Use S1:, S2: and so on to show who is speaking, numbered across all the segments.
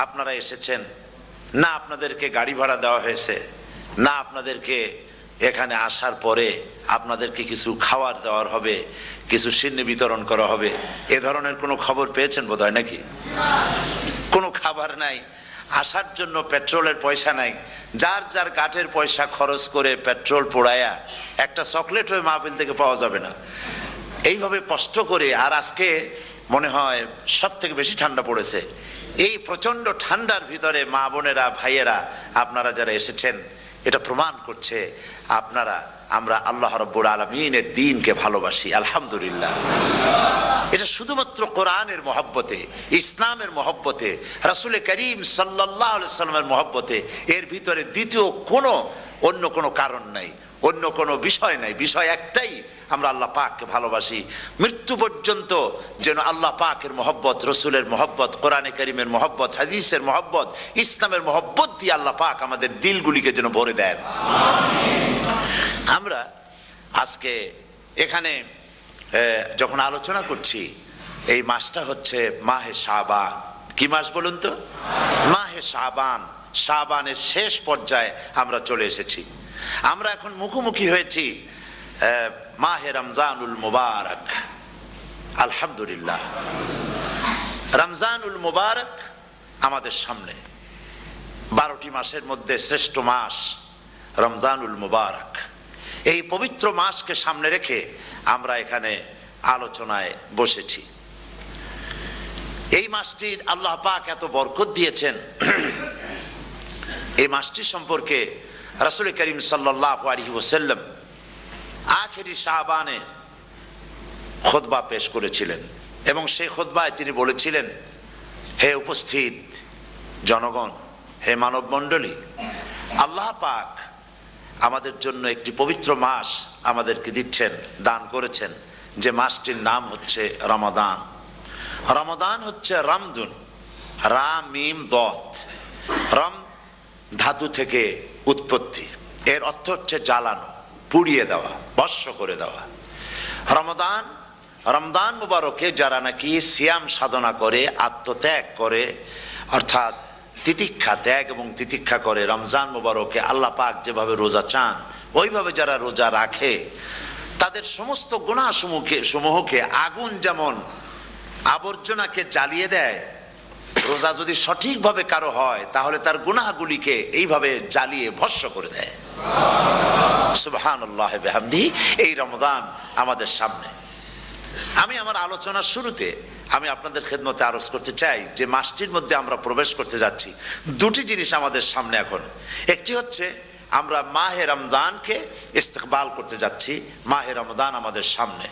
S1: আপনারা এসেছেন, না আপনাদেরকে গাড়ি ভাড়া দেওয়া হয়েছে, না আপনাদেরকে এখানে আসার পরে আপনাদেরকে কিছু খাবার দেওয়ার হবে, কিছু সিন্নি বিতরণ করা হবে, এ ধরনের কোনো খবর পেয়েছেন বোধহয় নাকি? কোনো খাবার নাই, আসার জন্য পেট্রোলের পয়সা নাই, যার যার গাটের পয়সা খরচ করে পেট্রোল পোড়ায়া একটা চকলেট হয়ে মাহফিল থেকে পাওয়া যাবে না, এইভাবে কষ্ট করে। আর আজকে মনে হয় সব থেকে বেশি ঠান্ডা পড়েছে। এই প্রচন্ড ঠান্ডার ভিতরে মা বোনেরা, ভাইয়েরা, আপনারা যারা এসেছেন, এটা প্রমাণ করছে আমরা আল্লাহ রাব্বুল আলামিনের দ্বীনকে ভালোবাসি। আলহামদুলিল্লাহ। এটা শুধুমাত্র কোরআনের মহব্বতে, ইসলামের মহব্বতে, রাসূল করিম সাল্লাল্লাহু আলাইহি সাল্লামের মহব্বতে, এর ভিতরে দ্বিতীয় অন্য কোনো কারণ নাই, অন্য কোনো বিষয় নাই। বিষয় একটাই, আমরা আল্লাহ পাককে ভালোবাসি। মৃত্যু পর্যন্ত যেন আল্লাহ পাকের মহব্বত, রসুলের মহব্বত, কোরআনে কারীমের মহব্বত, হাদিসের মহব্বত, ইসলামের মহব্বত দিয়ে আল্লাহ পাক আমাদের দিলগুলিকে যেন ভরে দেন। আমরা আজকে এখানে যখন আলোচনা করছি, এই মাসটা হচ্ছে মাহে শাবান। কি মাস বলুন তো? মাহে শাবান। শাবানের শেষ পর্যায়ে আমরা চলে এসেছি। আমরা এখন মুখোমুখি হয়েছি মাহে রমজানুল মুবারক। আলহামদুলিল্লাহ, রমজানুল মুবারক আমাদের সামনে। 12টি মাসের মধ্যে শ্রেষ্ঠ মাস রমজানুল মুবারক। এই পবিত্র মাসকে সামনে রেখে আমরা এখানে আলোচনায় বসেছি। এই মাসটির আল্লাহ পাক এত বরকত দিয়েছেন। এই মাসটি সম্পর্কে রাসূল করিম সাল্লাল্লাহু আলাইহি ওয়াসাল্লাম আখেরি শাবানে খুতবা পেশ করেছিলেন, এবং সেই খুতবায় তিনি বলেছিলেন, হে উপস্থিত জনগণ, হে মানব মণ্ডলী, আল্লাহ পাক আমাদের জন্য একটি পবিত্র মাস আমাদেরকে দিচ্ছেন, দান করেছেন, যে মাসটির নাম হচ্ছে রমাদান। রমাদান হচ্ছে রামদুন, রা মিম দত। রম ধাতু থেকে উৎপত্তি, এর অর্থ হচ্ছে জ্বালানো, পুড়িয়ে দেওয়া, ভস্ম করে দেওয়া। রমদান মুবারকে যারা নাকি সিয়াম সাধনা করে, আত্মত্যাগ করে, অর্থাৎ তিতিক্ষা, ত্যাগ এবং তিতিক্ষা করে, রমজান মুবারকে আল্লাহ পাক যেভাবে রোজা চান ওইভাবে যারা রোজা রাখে, তাদের সমস্ত গুনাহ সমূহকে আগুন যেমন আবর্জনাকে জ্বালিয়ে দেয়, রোজা যদি সঠিকভাবে কারো হয় তাহলে তার গুনাহগুলিকে এইভাবে জ্বালিয়ে ভস্ম করে দেয়। সুবহানাল্লাহি বিহামদিহি। এই রমাদান আমাদের সামনে। আমি আমার আলোচনার শুরুতে আমি আপনাদের খেদমতে আরজ করতে চাই যে মাসটির মধ্যে আমরা প্রবেশ করতে যাচ্ছি, দুটি জিনিস আমাদের সামনে এখন। একটি হচ্ছে আমরা মাহে রমজানকে ইস্তেকবাল করতে যাচ্ছি। মাহে রমজান আমাদের সামনে।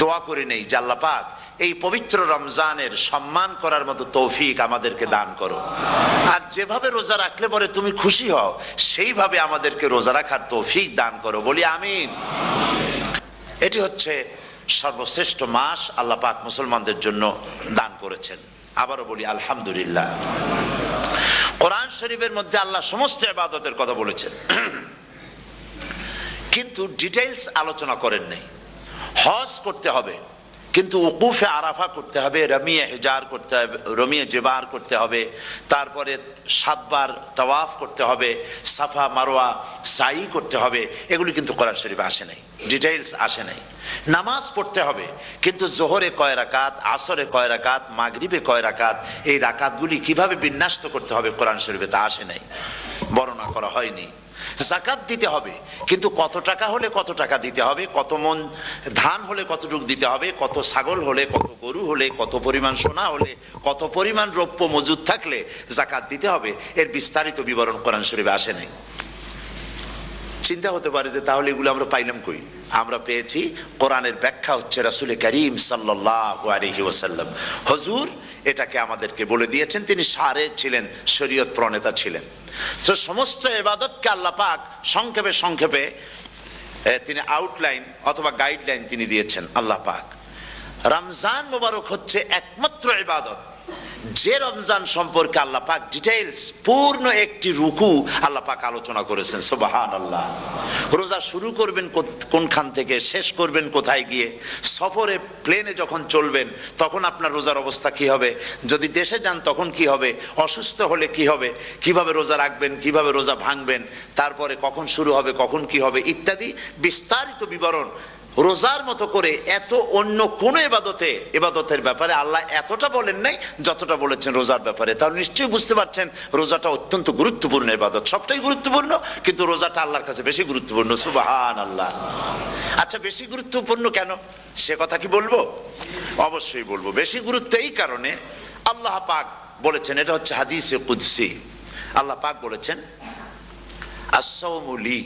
S1: দোয়া করে নেই যে আল্লাহ পাক এই পবিত্র রমজানের সম্মান করার মতো তৌফিক আমাদেরকে দান করো, আর যেভাবে রোজা রাখলে পরে তুমি খুশি হও সেইভাবে আমাদেরকে রোজা রাখার তৌফিক দান করো, বলি আমিন। এটি হচ্ছে সর্বশ্রেষ্ঠ মাস আল্লাহ পাক মুসলমানদের জন্য দান করেছেন। আবারও বলি আলহামদুলিল্লাহ। কোরআন শরীফের মধ্যে আল্লাহ সমস্ত ইবাদতের কথা বলেছেন, কিন্তু ডিটেইলস আলোচনা করেন নাই। হজ করতে হবে, কিন্তু উকুফে আরাফা করতে হবে, রমিয়ে হিজার করতে হবে, রমিয়ে জেবার করতে হবে, তারপরে 7 বার তাওয়াফ করতে হবে, সাফা মারওয়া সাই করতে হবে। এগুলি কিন্তু কোরআন শরীফে আসে নাই, ডিটেইলস আসে নাই। নামাজ পড়তে হবে, কিন্তু জোহরে কয় রাকাত, আসরে কয় রাকাত, মাগরিবে কয় রাকাত, এই রাকাতগুলি কিভাবে বিন্যস্ত করতে হবে কোরআন শরীফে তা আসে নাই, বর্ণনা করা হয়নি। যাকাত দিতে হবে, কিন্তু কত টাকা হলে কত টাকা দিতে হবে, কত মন ধান হলে কতটুকু দিতে হবে, কত ছাগল হলে, কত গরু হলে, কত পরিমাণ সোনা হলে, কত পরিমাণ রৌপ্য মজুদ থাকলে যাকাত দিতে হবে, এর বিস্তারিত বিবরণ কোরআন শরীফে আসে নাই। চিন্তা হতে পারে যে তাহলে এগুলো আমরা পাইলাম কই? আমরা পেয়েছি কোরআনের ব্যাখ্যা হচ্ছে রাসূল করিম সাল্লাল্লাহু আলাইহি ওয়াসাল্লাম। হুজুর এটাকে আমাদেরকে বলে দিয়েছেন, তিনি শারে ছিলেন, শরীয়ত প্রণেতা ছিলেন। তো সমস্ত ইবাদতকে আল্লাহ পাক সংক্ষেপে সংক্ষেপে তিনি আউটলাইন অথবা গাইডলাইন তিনি দিয়েছেন আল্লাহ পাক। রমজান মুবারক হচ্ছে একমাত্র ইবাদত যে রমজান সম্পর্কে আল্লাহ পাক ডিটেইলস পূর্ণ একটি রুকু আল্লাহ পাক আলোচনা করেছেন। সুবহানাল্লাহ। রোজা শুরু করবেন কোনখান থেকে, শেষ করবেন কোথায় গিয়ে, সফরে প্লেনে যখন চলবেন তখন আপনার রোজার অবস্থা কি হবে, যদি দেশে যান তখন কি হবে, অসুস্থ হলে কি হবে, কিভাবে রোজা রাখবেন, কিভাবে রোজা ভাঙবেন, তারপরে কখন শুরু হবে, কখন কি হবে ইত্যাদি বিস্তারিত বিবরণ রোজার মতো করে এত অন্য কোন ইবাদতের ব্যাপারে আল্লাহ এতটা বলেন নাই যতটা বলেছেন রোজার ব্যাপারে। তাহলে নিশ্চয়ই বুঝতে পারছেন রোজাটা অত্যন্ত গুরুত্বপূর্ণ ইবাদত। সবটাই গুরুত্বপূর্ণ, কিন্তু রোজাটা আল্লাহর কাছে বেশি গুরুত্বপূর্ণ। সুবহানাল্লাহ। আচ্ছা, বেশি গুরুত্বপূর্ণ কেন সে কথা কি বলবো? অবশ্যই বলবো। বেশি গুরুত্ব এই কারণে, আল্লাহ পাক বলেছেন, এটা হচ্ছে হাদিসে কুদসি, আল্লাহ পাক বলেছেন আস-সাওমু লি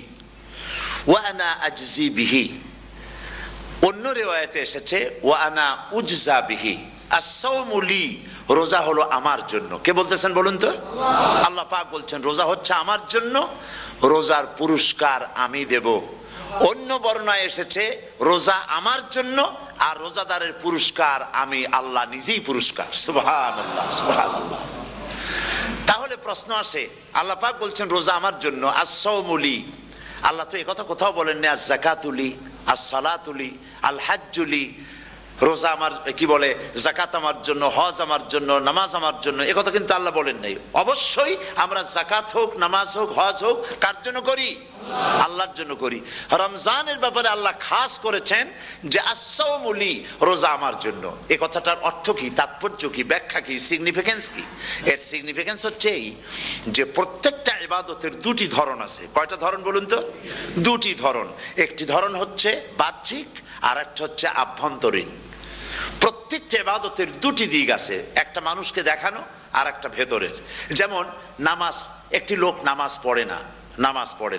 S1: ওয়া আনা আজজি বিহি। অন্য রিওয়ায়াতে এসেছে ওয়া আনা উজজা বিহি। আস-সাওমু লি, রোজা হলো আমার জন্য। কে বলতেছেন বলুন তো? আল্লাহ পাক বলছেন রোজা হচ্ছে আমার জন্য, রোজার পুরস্কার আমি দেব। অন্য বর্ণনায় এসেছে রোজা আমার জন্য আর রোজাদারের পুরস্কার আমি আল্লাহ নিজেই পুরস্কার। সুবহানাল্লাহ, সুবহানাল্লাহ। তাহলে প্রশ্ন আসে, আল্লাহ পাক বলছেন রোজা আমার জন্য, আস-সাওমু লি। আল্লাহ তো একথা কোথাও বলেন না আজ-যাকাতুলি, আস-সালাতুলি, আল-হাজ্জুলি। রোজা আমার কি বলে, যাকাত আমার জন্য, হজ আমার জন্য, নামাজ আমার জন্য, একথা কিন্তু আল্লাহ বলেন নাই। অবশ্যই আমরা যাকাত হোক, নামাজ হোক, হজ হোক কার জন্য করি? আল্লাহর জন্য করি। রমজানের ব্যাপারে আল্লাহ খাস করেছেন যে আস-সাওমু লি, রোজা আমার জন্য। এই কথাটার অর্থ কি, তাৎপর্য কি, ব্যাখ্যা কি, সিগনিফিকেন্স কি? এর সিগনিফিকেন্স হচ্ছে এই যে প্রত্যেকটা ইবাদতের দুটি ধরন আছে। কয়টা ধরন বলুন তো? দুটি ধরন। একটি ধরন হচ্ছে বাহ্যিক আর একটা হচ্ছে আভ্যন্তরীণ। প্রত্যেকটা ইবাদতের দুটি দিক আছে, একটা মানুষকে দেখানো আর একটা ভেতরের। যেমন নামাজ, একটি লোক নামাজ পড়ে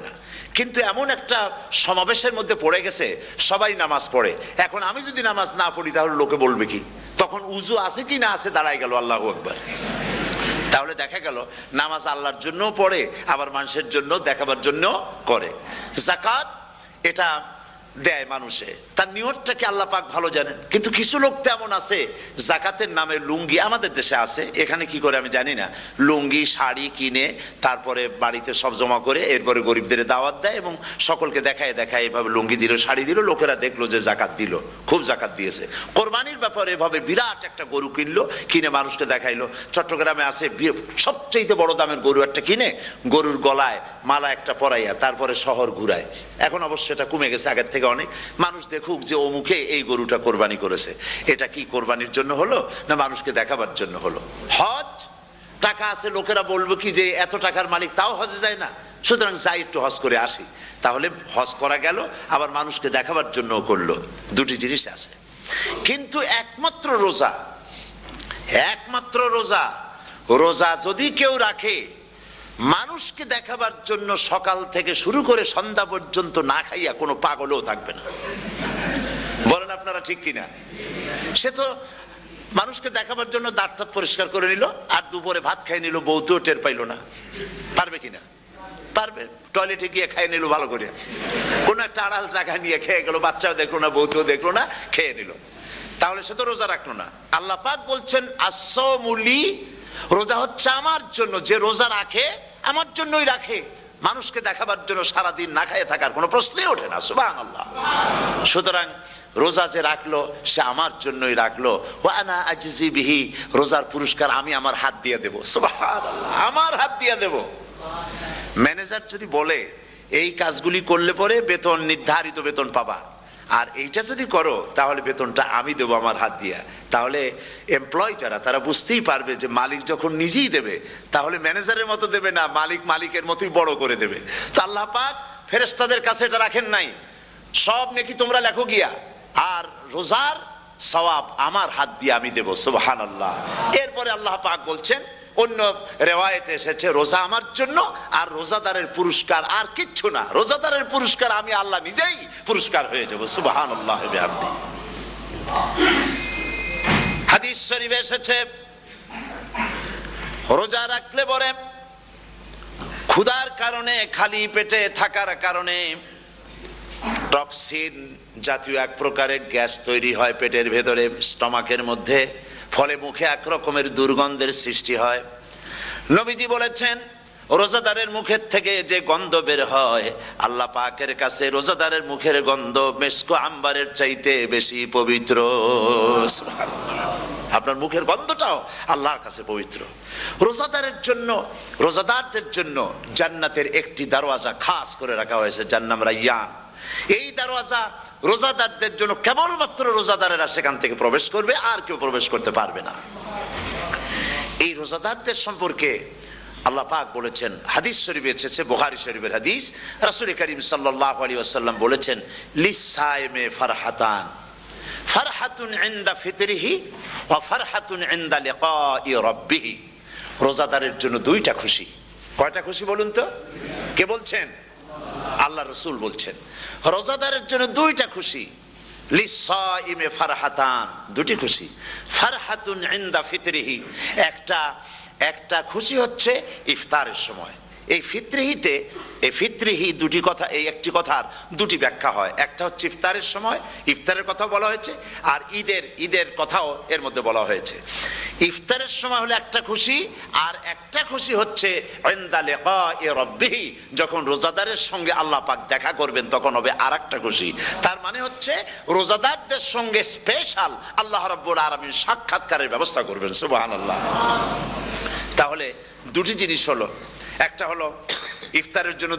S1: না, কিন্তু এমন একটা সমাবেশের মধ্যে পড়ে গেছে সবাই নামাজ পড়ে। এখন আমি যদি নামাজ না পড়ি তাহলে লোকে বলবে কি? তখন উজু আছে কি না আছে দাঁড়ায় গেল, আল্লাহু আকবার। তাহলে দেখা গেল নামাজ আল্লাহর জন্য পড়ে, আবার মানুষের জন্য দেখাবার জন্য করে। যাকাত এটা দেয় মানুষে, তার নিয়তটাকে আল্লাহ পাক ভালো জানেন। কিন্তু কিছু লোক তেমন আছে যাকাতের নামে লুঙ্গি, আমাদের দেশে আছে, এখানে কি করে আমি জানি না, লুঙ্গি শাড়ি কিনে তারপরে বাড়িতে সব জমা করে এরপরে গরিবদের দাওয়াত দেয় এবং সকলকে দেখায় এভাবে লুঙ্গি দিল, শাড়ি দিল, লোকেরা দেখলো যে যাকাত দিল, খুব যাকাত দিয়েছে। কোরবানির ব্যাপারে এভাবে বিরাট একটা গরু কিনলো, কিনে মানুষকে দেখাইলো। চট্টগ্রামে আছে সবচেয়ে বড় দামের গরু একটা কিনে গরুর গলায় মালা একটা পরাইয়া তারপরে শহর ঘুরায়। এখন অবশ্য এটা কমে গেছে আগের থেকে অনেক। মানুষ দেখুক যে অমুকে এই গরুটা কোরবানি করেছে। এটা কি কোরবানির জন্য হলো না মানুষকে দেখাবার জন্য হলো? হজ, টাকা আছে, লোকেরা বলবো কি যে এত টাকার মালিক তাও হজে যায় না, সুতরাং যাই একটু হজ করে আসি। তাহলে হজ করা গেল, আবার মানুষকে দেখাবার জন্য করলো। দুটি জিনিস আছে। কিন্তু একমাত্র রোজা যদি কেউ রাখে মানুষকে দেখাবার জন্য সকাল থেকে শুরু করে সন্ধ্যা পর্যন্ত না খাইয়া কোনো পাগলও থাকবে না। বলেন আপনারা ঠিক কিনা? সে তো মানুষকে দেখাবার জন্য দাঁত পরিষ্কার করে নিল আর দুপুরে ভাত খাই নিল, বউতেও টের পাইল না। পারবে কিনা? পারবে। টয়লেটে গিয়ে খাই নিল ভালো করে, কোন একটা আড়াল জায়গা নিয়ে খেয়ে গেল, বাচ্চাও দেখলো না, বউতেও দেখলো না, খেয়ে নিল। তাহলে সে তো রোজা রাখলো না। আল্লাহ পাক বলছেন আস-সাওমু লি, রোজা হচ্ছে আমার জন্য। যে রোজা রাখে আমার জন্যই রাখে, মানুষকে দেখাবার জন্য সারাদিন না খাইয়ে থাকার কোনো প্রশ্নই ওঠে না। সুবহানাল্লাহ। সুতরাং রোজা যে রাখলো সে আমার জন্যই রাখলো। ওয়া আনা আজজি বিহি, রোজার পুরস্কার আমি আমার হাত দিয়ে দেব। সুবহানাল্লাহ, আমার হাত দিয়ে দেব। ম্যানেজার যদি বলে এই কাজগুলি করলে পরে বেতন, নির্ধারিত বেতন পাবা, আর এইটা যদি করো তাহলে বেতনটা আমি দেবো আমার হাত দিয়া, তাহলে এমপ্লয় যারা তারা বুঝতেই পারবে যে মালিক যখন নিজেই দেবে তাহলে ম্যানেজারের মতো দেবে না, মালিকের মতোই বড় করে দেবে। তো আল্লাহ পাক ফেরেশতাদের কাছে এটা রাখেন নাই, সব নেকি তোমরা লেখো গিয়া, আর রোজার সওয়াব আমার হাত দিয়ে আমি দেব। সুবহানাল্লাহ। এরপরে আল্লাহ পাক বলছেন, অন্য রিওয়ায়াতে এসেছে রোজা আমার জন্য আর রোজাদারের পুরস্কার আর কিচ্ছু না, রোজাদারের পুরস্কার আমি আল্লাহ নিজেই পুরস্কার হয়ে যাব। সুবহানাল্লাহ। হাদিস শরীফে এসেছে রোজা রাখলে পরে ক্ষুধার কারণে, খালি পেটে থাকার কারণে টক্সিন জাতীয় এক প্রকারের গ্যাস তৈরি হয় পেটের ভেতরে, স্টমাকের মধ্যে। ফলে মুখে এক রকমের দুর্গন্ধের সৃষ্টি হয়। নবীজি বলেছেন, রোজাদারের মুখের থেকে যে গন্ধ বের হয়, আল্লাহ পাকের কাছে রোজাদারের মুখের গন্ধ মেস্ক আম্বারের চাইতে বেশি পবিত্র। আপনার মুখের গন্ধটাও আল্লাহর কাছে পবিত্র। রোজাদারদের জন্য জান্নাতের একটি দরওয়াজা খাস করে রাখা হয়েছে, যার নাম রায়্যান। এই দরওয়াজা রোজাদারদের জন্য, কেবলমাত্র রোজাদারেরা সেখান থেকে প্রবেশ করবে, আর কেউ প্রবেশ করতে পারবে না। এই রোজাদারদের সম্পর্কে আল্লাহ পাক বলেছেন, হাদিস শরীফে এসেছে, বুখারী শরীফের হাদিস, রাসূল করিম সাল্লাল্লাহু আলাইহি ওয়াসাল্লাম বলেছেন, লিসাইমে ফারহাতান, ফারহাতুন ইনদা ফিতরিহি ওয়া ফারহাতুন ইনদা লিকাই রাব্বিহি। রোজাদারের জন্য দুইটা খুশি। কয়টা খুশি বলুন তো? কে বলছেন? আল্লাহ রাসূল বলছেন, রোজাদারের জন্য দুইটা খুশি। লিসাইমে ফারহাতান, দুটি খুশি। ফারহাতুন ইনদা ফিতরিহি, একটা খুশি হচ্ছে ইফতারের সময়। এই ফিতরিহি দুটি কথা, এই একটি কথার দুটি ব্যাখ্যা হয়। একটা হচ্ছে ইফতারের সময়, ইফতারের কথা বলা হয়েছে, আর ঈদের কথাও এর মধ্যে বলা হয়েছে। ইফতারের সময় হলে একটা খুশি, আর একটা খুশি হচ্ছে ইনদা লিকাই রাব্বিহি, যখন রোজাদারের সঙ্গে আল্লাহ পাক দেখা করবেন তখন হবে আরেকটা খুশি। তার মানে হচ্ছে রোজাদারদের সঙ্গে স্পেশাল আল্লাহ রাব্বুল আলামিন সাক্ষাৎকারের ব্যবস্থা করবেন। সুবহানাল্লাহ। তাহলে দুটি জিনিস হলো, একটা হলো ইফতারের জন্য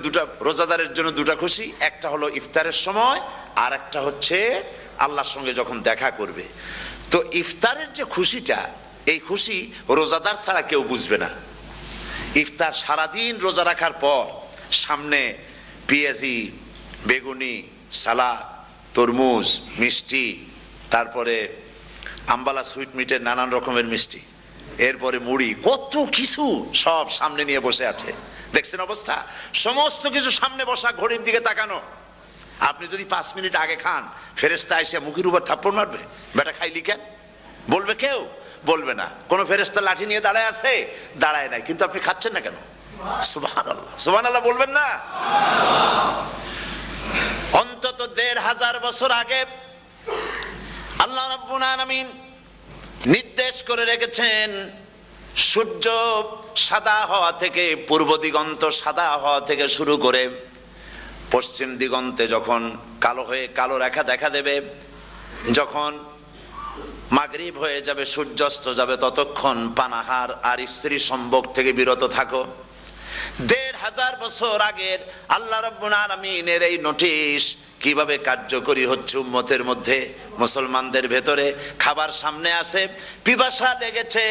S1: রোজাদারের জন্য দুটা খুশি, একটা হলো ইফতারের সময়, আর একটা হচ্ছে আল্লাহর সঙ্গে যখন দেখা করবে। তো ইফতারের যে খুশিটা, এই খুশি রোজাদার ছাড়া কেউ বুঝবে না। ইফতার সারাদিন রোজা রাখার পর সামনে পেঁয়াজি, বেগুনি, সালাদ, তরমুজ, মিষ্টি, তারপরে আম্বালা সুইট মিটের নানান রকমের মিষ্টি, এরপরে মুড়ি, কত কিছু সব সামনে নিয়ে বসে আছে। দেখছেন অবস্থা? সমস্ত কিছু সামনে বসা, ঘড়ির দিকে তাকানো। আপনি যদি 5 মিনিট আগে খান, ফেরেশতা এসে মুখের উপর থাপ্পড় মারবে, বেটা খাইলি কেন? বলবে কেউ? বলবে না। কোন ফেরেশতা লাঠি নিয়ে দাঁড়ায় আছে? দাঁড়ায় নাই, কিন্তু আপনি খাচ্ছেন না কেন? সুবহানাল্লাহ, সুবহানাল্লাহ বলবেন না? অন্তত 1500 বছর আগে আল্লাহ রাব্বুল আলামিন নির্দেশ করে রেখেছেন, সূর্য সাদা হওয়া থেকে, পূর্ব দিগন্ত সাদা হওয়া থেকে শুরু করে পশ্চিম দিগন্তে যখন কালো রেখা দেখা দেবে, যখন মাগরিব হয়ে যাবে, সূর্যাস্ত যাবে, ততক্ষণ পানাহার আর স্ত্রী সম্ভোগ থেকে বিরত থাকো। 1500 বছর আগের আল্লাহ রাব্বুল আলামিনের এই নোটিশ কিভাবে কার্যকরী হচ্ছে উম্মতের মধ্যে, মুসলমানদের ভেতরে। খাবার সামনে আসে, পিপাসা লেগেছে।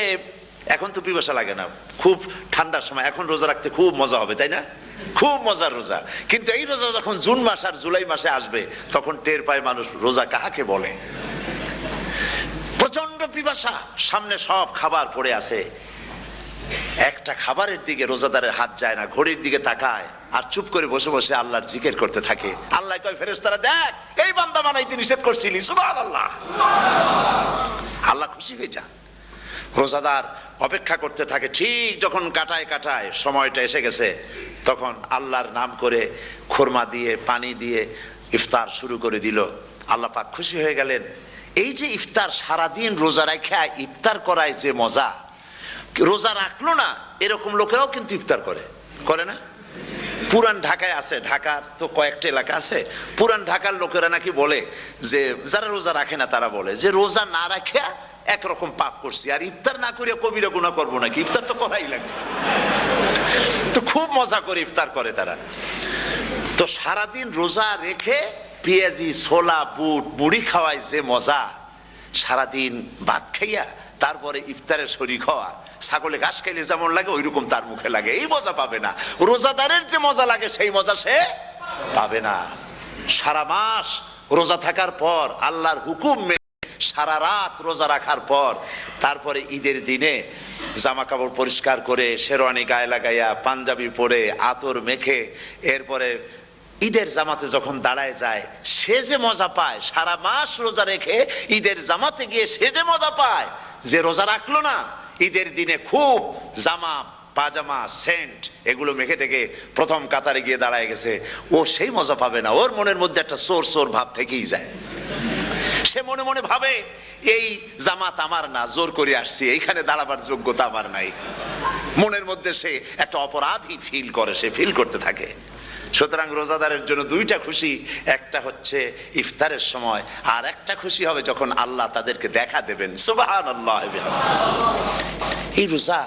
S1: এখন তো পিপাসা লাগে না, খুব ঠান্ডার সময়, এখন রোজা রাখতে খুব মজা হবে, তাই না? খুব মজার রোজা। কিন্তু এই রোজা যখন জুন মাস আর জুলাই মাসে আসবে, তখন টের পায় মানুষ রোজা কাহাকে বলে। প্রচন্ড পিপাসা, সামনে সব খাবার পড়ে আছে, একটা খাবারের দিকে রোজাদারের হাত যায় না, ঘড়ির দিকে তাকায় আর চুপ করে বসে বসে আল্লাহর জিকির করতে থাকে। আল্লাহ কয়, ফেরেশতারা দেখ, এই বান্দা বানাইতে নিষেধ করছিলি। সুবহানাল্লাহ। আল্লাহ খুশি হয়ে যান। রোজাদার অপেক্ষা করতে থাকে, ঠিক যখন কাটায় সময়টা এসে গেছে, তখন আল্লাহর নাম করে খুরমা দিয়ে, পানি দিয়ে ইফতার শুরু করে দিল। আল্লাহ পাক খুশি হয়ে গেলেন। এই যে ইফতার, সারাদিন রোজা রাখা ইফতার করায় যে মজা, রোজা রাখলো না এরকম লোকেরাও কিন্তু ইফতার করে না? পুরান ঢাকায় আছে, ঢাকার তো কয়েকটা এলাকা আছে, পুরান ঢাকার লোকেরা নাকি বলে যে, যারা রোজা রাখে না তারা বলে যে, রোজা না রাখে একরকম পাপ করছি, আর ইফতার না করিয়া কবিরা গুনাহ করবো নাকি, ইফতার তো করাই লাগবে। তো খুব মজা করে ইফতার করে তারা। তো সারাদিন রোজা রেখে পেঁয়াজি, ছোলা, বুট, মুড়ি খাওয়ায় যে মজা, সারাদিন ভাত খাইয়া তারপরে ইফতারে শরীক হওয়া, ছাগলে ঘাস খাইলে যেমন লাগে ওইরকম তার মুখে লাগে, এই মজা পাবে না। রোজাদারের যে মজা লাগে সেই মজা সে পাবে না। সারা মাস রোজা থাকার পর, আল্লাহর হুকুম মেনে সারা রাত রোজা রাখার পর, তারপরে ঈদের দিনে জামা কাপড় পরিষ্কার করে, শেরওয়ানি গায়ে লাগাইয়া, পাঞ্জাবি পরে, আতর মেখে, এরপরে ঈদের জামাতে যখন দাঁড়ায় যায়, সে যে মজা পায়, সারা মাস রোজা রেখে ঈদের জামাতে গিয়ে সে যে মজা পায়, যে রোজা রাখলো না, ঈদের দিনে খুব জামা, পাজামা, সেন্ট এগুলো মেখে টেকে প্রথম কাতারে গিয়ে দাঁড়ায় গেছে, ও সেই মজা পাবে না। ওর মনের মধ্যে একটা চোর ভাব থেকেই যায়। সে মনে মনে ভাবে, এই জামাত আমার না, জোর করে আসছি, এইখানে দাঁড়াবার যোগ্যতা আমার নাই, মনের মধ্যে সে একটা অপরাধী ফিল করে, সে ফিল করতে থাকে। সুতরাং রোজাদারের জন্য দুইটা খুশি, একটা হচ্ছে ইফতারের সময়, আর একটা খুশি হবে যখন আল্লাহ তাদেরকে দেখা দেবেন। সুবহানাল্লাহ। এই রোজা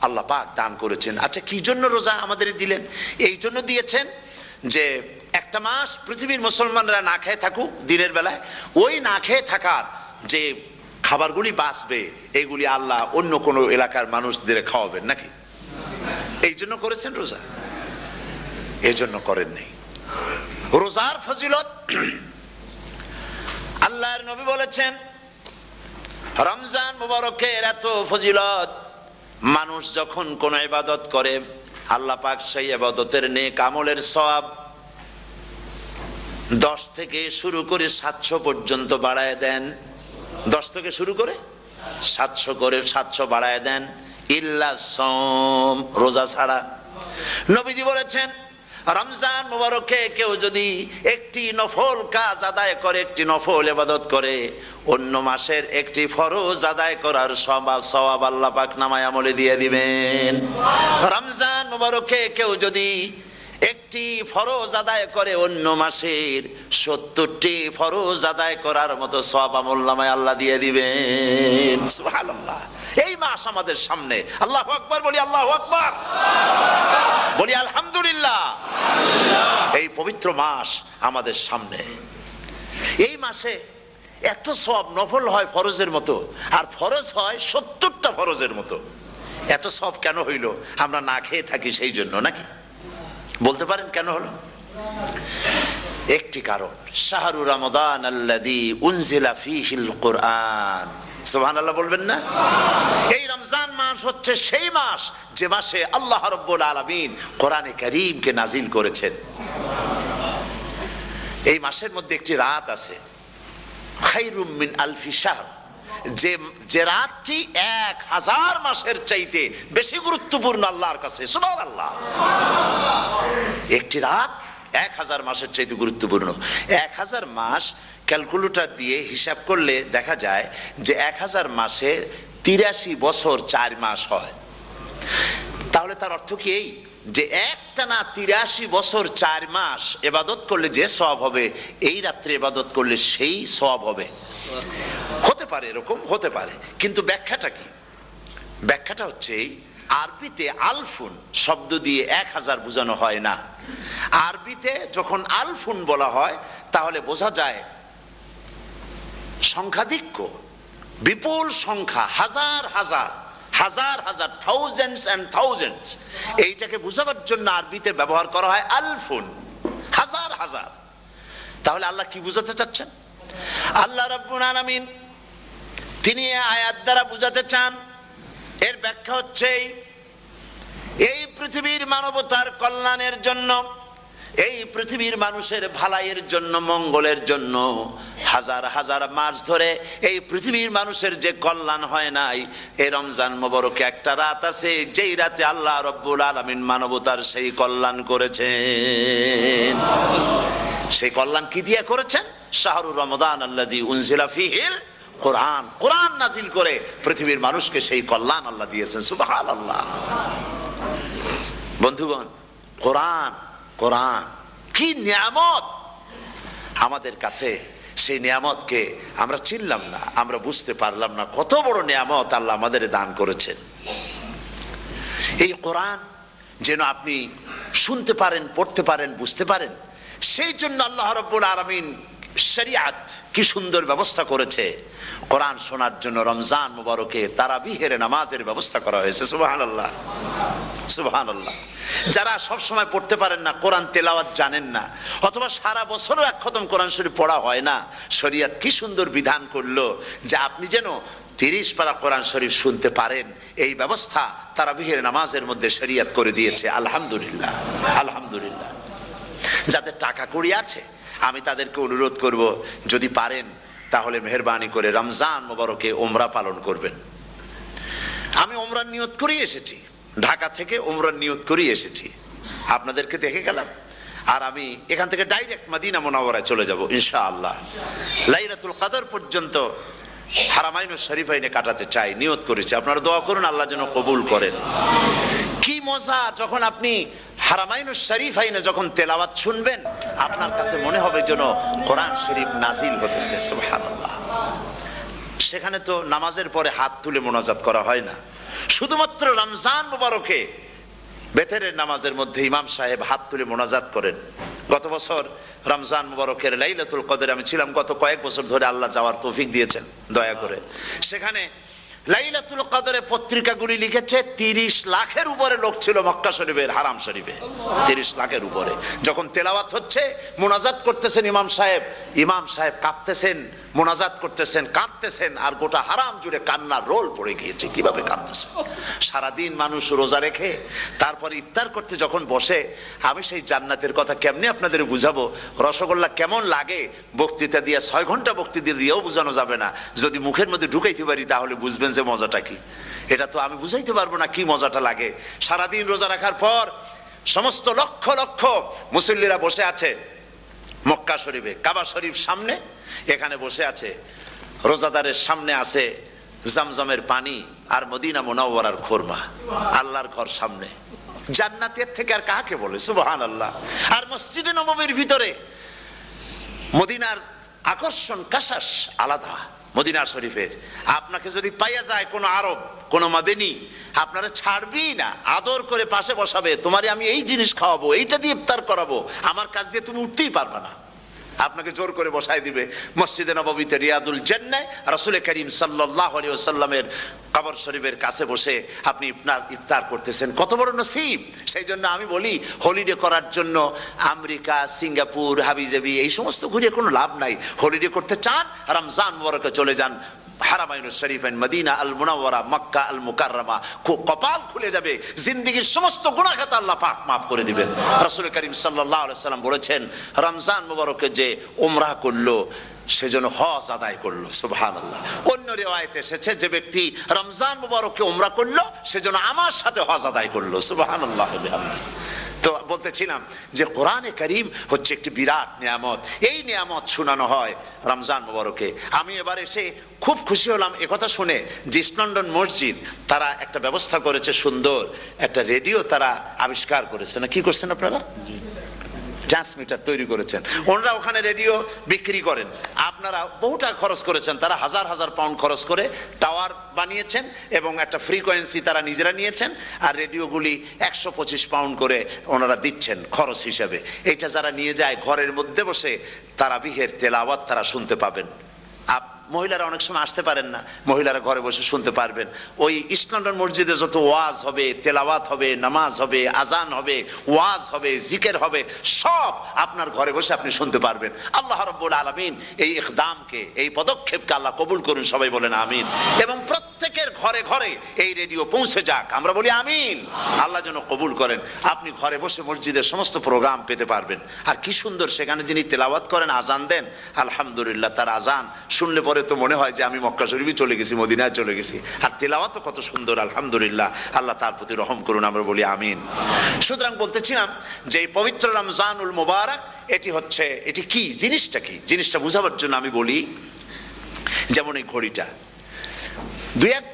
S1: আল্লাহ পাক দান করেছেন। আচ্ছা, কি জন্য রোজা আমাদের দিলেন? এই জন্য দিয়েছেন যে একটা মাস পৃথিবীর মুসলমানরা না খেয়ে থাকুক দিনের বেলায়, ওই না খেয়ে থাকার যে খাবারগুলি বাঁচবে এগুলি আল্লাহ অন্য কোনো এলাকার মানুষদের খাওয়াবেন নাকি? এই জন্য করেছেন রোজা, এই জন্য করেন নাই। রোজার ফজিলত আল্লাহর নবী বলেছেন, রমজান মুবারকের এত ফজিলত, মানুষ যখন কোন ইবাদত করে আল্লাহ পাক সেই ইবাদতের নেক আমলের সওয়াব 10 থেকে শুরু করে 700 পর্যন্ত বাড়ায় দেন। 10 থেকে শুরু করে 700 বাড়ায় দেন, ইল্লা সাওম, রোজা ছাড়া। নবীজি বলেছেন, রমজান মুবারকে কেউ যদি একটি নফল কাজ আদায় করে, একটি নফল ইবাদত করে, অন্য মাসের একটি ফরজ আদায় করার সওয়াব আল্লাহ পাক নামায় আমলে দিয়ে দিবেন। রমজান মুবারকে কেউ যদি একটি ফরজ আদায় করে, অন্য মাসের 70টি ফরজ আদায় করার মতো সওয়াব আমলনামায় আল্লাহ দিয়ে দিবেন। সুবহানাল্লাহ। এই মাস আমাদের সামনে, আল্লাহু আকবার বলি, আল্লাহু আকবার বলি, আলহামদুলিল্লাহ। এই পবিত্র মাস আমাদের সামনে, এই মাসে এত সওয়াব, নফল হয় ফরজের মতো, আর ফরজ হয় 70টা ফরজের মতো। এত সওয়াব কেন হইল? আমরা না খেয়ে থাকি সেই জন্য নাকি? বলতে পারেন কেন হলো? একটি কারণ, শাহরু রমাদান আল্লাযী উনজিলা ফীহিল কুরআন। সুবহানাল্লাহ বলবেন না? এই রমজান মাস হচ্ছে সেই মাস যে মাসে আল্লাহ রাব্বুল আলামিন কোরআনে কারীমকে নাজিল করেছেন। এই মাসের মধ্যে একটি রাত আছে, খায়রুম মিন আলফি শাহর, যে রাতটি 1000 মাসের চাইতে বেশি গুরুত্বপূর্ণ আল্লাহর কাছে। সুবহানাল্লাহ। একটি রাত 1000 মাসের চাইতে গুরুত্বপূর্ণ। 1000 মাস ক্যালকুলেটর দিয়ে হিসাব করলে দেখা যায় যে 1000 মাসে 83 বছর 4 মাস হয়। তাহলে তার অর্থ কি এই যে একটানা 83 বছর 4 মাস ইবাদত করলে যে সওয়াব হবে, এই রাত্রে ইবাদত করলে সেই সওয়াব হবে? হতে পারে, এরকম হতে পারে, কিন্তু ব্যাখ্যাটা কি? ব্যাখ্যাটা হচ্ছে আরবিতে আলফুন শব্দ দিয়ে 1000 বোঝানো হয় না। আরবিতে যখন আলফুন বলা হয় তাহলে বোঝা যায় সংখ্যাধিক্য, বিপুল সংখ্যা, হাজার হাজার, হাজার হাজার, থাউজেন্ডস এন্ড থাউজেন্ডস। এইটাকে বোঝাবার জন্য আরবিতে ব্যবহার করা হয় আলফুন, হাজার হাজার। তাহলে আল্লাহ কি বুঝাতে চাচ্ছেন? আল্লাহ রাব্বুল আলামিন তিনি আয়াত দ্বারা বুঝাতে চান, এর ব্যাখ্যা হচ্ছে এই পৃথিবীর মানবতার কল্যাণের জন্য, এই পৃথিবীর মানুষের ভালাইয়ের জন্য, মঙ্গলের জন্য হাজার হাজার মাস ধরে এই পৃথিবীর মানুষের যে কল্যাণ হয় নাই, এই রমজান মুবারকে একটা রাত আছে যেই রাতে আল্লাহ রাব্বুল আলামিন মানবতার সেই কল্যাণ করেছেন। সেই কল্যাণ কি দিয়ে করেছেন? শাহরু রমাদান আল্লাযী উনজিলা ফীহিল কোরআন, কোরআন নাজিল করে পৃথিবীর মানুষকে সেই কল্যাণ আল্লাহ দিয়েছেন। সুবহানাল্লাহ। বন্ধুগণ, কোরআন, কোরআন কি নিয়ামত আমাদের কাছে! সেই নিয়ামতকে আমরা চিনলাম না, আমরা বুঝতে পারলাম না কত বড় নিয়ামত আল্লাহ আমাদের দান করেছেন। এই কোরআন যেন আপনি শুনতে পারেন, পড়তে পারেন, বুঝতে পারেন, সেই জন্য আল্লাহ রাব্বুল আলামিন শরিয়াত কি সুন্দর ব্যবস্থা করেছে। কোরআন শোনার জন্য রমজান মুবারকে তারাবিহের নামাজের ব্যবস্থা করা হয়েছে। সুবহানাল্লাহ, সুবহানাল্লাহ। যারা সব সময় পড়তে পারেন না, কোরআন তেলাওয়াত জানেন না, অথবা সারা বছরও এক খতম কোরআন শরীফ পড়া হয় না, শরিয়াত কি সুন্দর বিধান করলো যে আপনি যেন 30 পারা কোরআন শরীফ শুনতে পারেন। এই ব্যবস্থা তারাবিহের নামাজের মধ্যে শরিয়াত করে দিয়েছে। আলহামদুলিল্লাহ, আলহামদুলিল্লাহ। যাদের টাকা কড়ি আছে আমি তাদেরকে অনুরোধ করব, যদি পারেন তাহলে মেহেরবানি করে রমজান মুবারকে উমরা পালন করবেন। আমি উমরার নিয়ত করে এসেছি, ঢাকা থেকে উমরার নিয়ত করে এসেছি, আপনাদেরকে দেখে গেলাম। আর আমি এখান থেকে ডাইরেক্ট মদিনা মুনাওয়ারায় চলে যাব ইনশাআল্লাহ। লাইলাতুল কদর পর্যন্ত হারামাইনুশ শরীফাইনে কাটাতে চাই, নিয়ত করেছি। আপনারা দোয়া করুন আল্লাহ যেন কবুল করেন। কি মজা যখন আপনি হারামাইনুশ শরীফাইনে যখন তেলাওয়াত শুনবেন, আপনার কাছে মনে হবে যেন কোরআন শরীফ নাজিল হতেছে। সুবহানাল্লাহ। সেখানে তো নামাজের পরে হাত তুলে মোনাজাত করা হয় না, শুধুমাত্র রমজান মুবারকে বেতেরের নামাজের মধ্যে ইমাম সাহেব হাত তুলে মোনাজাত করেন। গত বছর রমজান মুবারকের লাইলাতুল কদরে আমি ছিলাম, গত কয়েক বছর ধরে আল্লাহ যাওয়ার তৌফিক দিয়েছেন দয়া করে। সেখানে লাইলাতুল কদরে পত্রিকাগুলি লিখেছে 30 লাখের উপরে লোক ছিল মক্কা শরীফের হারাম শরীফে, 30 লাখের উপরে। যখন তেলাওয়াত হচ্ছে, মোনাজাত করতেছেন ইমাম সাহেব কাঁপতেছেন, মোনাজাত করতেছেন, কাঁদতেছেন, আর গোটা হারাম জুড়ে কান্নার রোল পড়ে গিয়েছে। কিভাবে কাঁদতেছে! সারাদিন মানুষ রোজা রেখে তারপরে ইফতার করতে যখন বসে, আমি সেই জান্নাতের কথা কেমনে আপনাদের বুঝাবো? রসগোল্লা কেমন লাগে বক্তৃতা দিয়ে 6 ঘন্টা বক্তৃতা দিয়েও বোঝানো যাবে না। যদি মুখের মধ্যে ঢুকাইতে পারি তাহলে বুঝবেন যে মজাটা কি। এটা তো আমি বুঝাইতে পারবো না কি মজাটা লাগে। সারাদিন রোজা রাখার পর সমস্ত লক্ষ লক্ষ মুসল্লিরা বসে আছে মক্কা শরীফে, কাবা শরীফ সামনে, এখানে বসে আছে। রোজাদারের সামনে আছে জমজমের পানি আর মদিনা মুনাওয়ারার খুরমা। আল্লাহর ঘর সামনে, জান্নাতের থেকে আর কাকে বলে? সুবহানাল্লাহ। আর মসজিদে নববীর ভিতরে মদিনার আকর্ষণ কাশাস আলাদা। মদিনা শরীফের আপনাকে যদি পাইয়া যায় কোন আরব, কোন মাদিনী, আপনারা ছাড়বি না, আদর করে পাশে বসাবে। তোমারে আমি এই জিনিস খাওয়াবো, এইটা দিয়ে ইফতার করাবো, আমার কাছ দিয়ে তুমি উঠতেই পারবে না। আপনাকে জোর করে বসাই দিবে মসজিদে নববীতে, রিয়াদুল জান্নাহ, রাসূল করিম সাল্লাল্লাহু আলাইহি ওয়াসাল্লামের কবর শরীফের কাছে বসে আপনি ইফতার করতেছেন। কত বড় নসিব! সেই জন্য আমি বলি, হলিডে করার জন্য আমেরিকা, সিঙ্গাপুর, হাবিজাবি এই সমস্ত ঘুরে কোনো লাভ নাই। হলিডে করতে চান, রমজান মুবারকে চলে যান হারামাইনুশ শরীফাইন, মদিনা আল মুনাওয়ারা, মক্কা আল মুকাররমা। কপাল খুলে যাবে, জিন্দেগীর সমস্ত গুনাহ খাতা আল্লাহ পাক মাফ করে দিবেন। রাসূল করিম সাল্লাল্লাহু আলাইহি ওয়াসাল্লাম বলেছেন, রমজান মুবারকে যে উমরা করলো সেজন্য হজ আদায় করলো। সুবহানাল্লাহ। অন্য রিওয়ায়াতে এসেছে, যে ব্যক্তি রমজান মুবারকে উমরা করলো সেজন্য আমার সাথে হজ আদায় করলো। সুবহানাল্লাহ। তো বলতেছিলাম যে কোরআনে কারীম হচ্ছে একটি বিরাট নিয়ামত। এই নিয়ামত শোনানো হয় রমজান মুবারকে। আমি এবার এসে খুব খুশি হলাম একথা শুনে যে ইস্ট লন্ডন মসজিদ তারা একটা ব্যবস্থা করেছে, সুন্দর একটা রেডিও তারা আবিষ্কার করেছে। না কি করছেন আপনারা? ট্রান্সমিটার তৈরি করেছেন। ওনারা ওখানে রেডিও বিক্রি করেন। আপনারা বহুটা খরচ করেছেন, তারা হাজার হাজার পাউন্ড খরচ করে টাওয়ার বানিয়েছেন এবং একটা ফ্রিকোয়েন্সি তারা নিজেরা নিয়েছেন, আর রেডিওগুলি 125 পাউন্ড করে ওনারা দিচ্ছেন খরচ হিসাবে। এটা যারা নিয়ে যায় ঘরের মধ্যে বসে তারাবিহের তেলাওয়াত তারা শুনতে পাবেন। মহিলারা অনেক সময় আসতে পারেন না, মহিলারা ঘরে বসে শুনতে পারবেন। ওই ইস্ট লন্ডন মসজিদে যত ওয়াজ হবে, তেলাওয়াত হবে, নামাজ হবে, আজান হবে, ওয়াজ হবে, জিকির হবে, সব আপনার ঘরে বসে আপনি শুনতে পারবেন। আল্লাহ রাব্বুল আলামিন এই ইকদামকে, এই পদক্ষেপকে আল্লাহ কবুল করুন, সবাই বলেন আমিন। এবং প্রত্যেকের ঘরে ঘরে এই রেডিও পৌঁছে যাক, আমরা বলি আমিন। আল্লাহ যেন কবুল করেন। আপনি ঘরে বসে মসজিদের সমস্ত প্রোগ্রাম পেতে পারবেন। আর কি সুন্দর, সেখানে যিনি তেলাওয়াত করেন, আজান দেন, আলহামদুলিল্লাহ, তার আজান শুনলে পরে তো মনে হয় যে আমি মক্কা শরীফে চলে গেছি, মদিনায় চলে গেছি। আর তেলাওয়াত কত সুন্দর, আলহামদুলিল্লাহ। আল্লাহ তার প্রতি রহম করুন, আমরা বলি আমিন। সুতরাং বলতেছিলাম যে এই পবিত্র রমজানুল মুবারক, এটি কি, জিনিসটা কি, জিনিসটা বুঝাবার জন্য আমি বলি, যেমন এই ঘড়িটা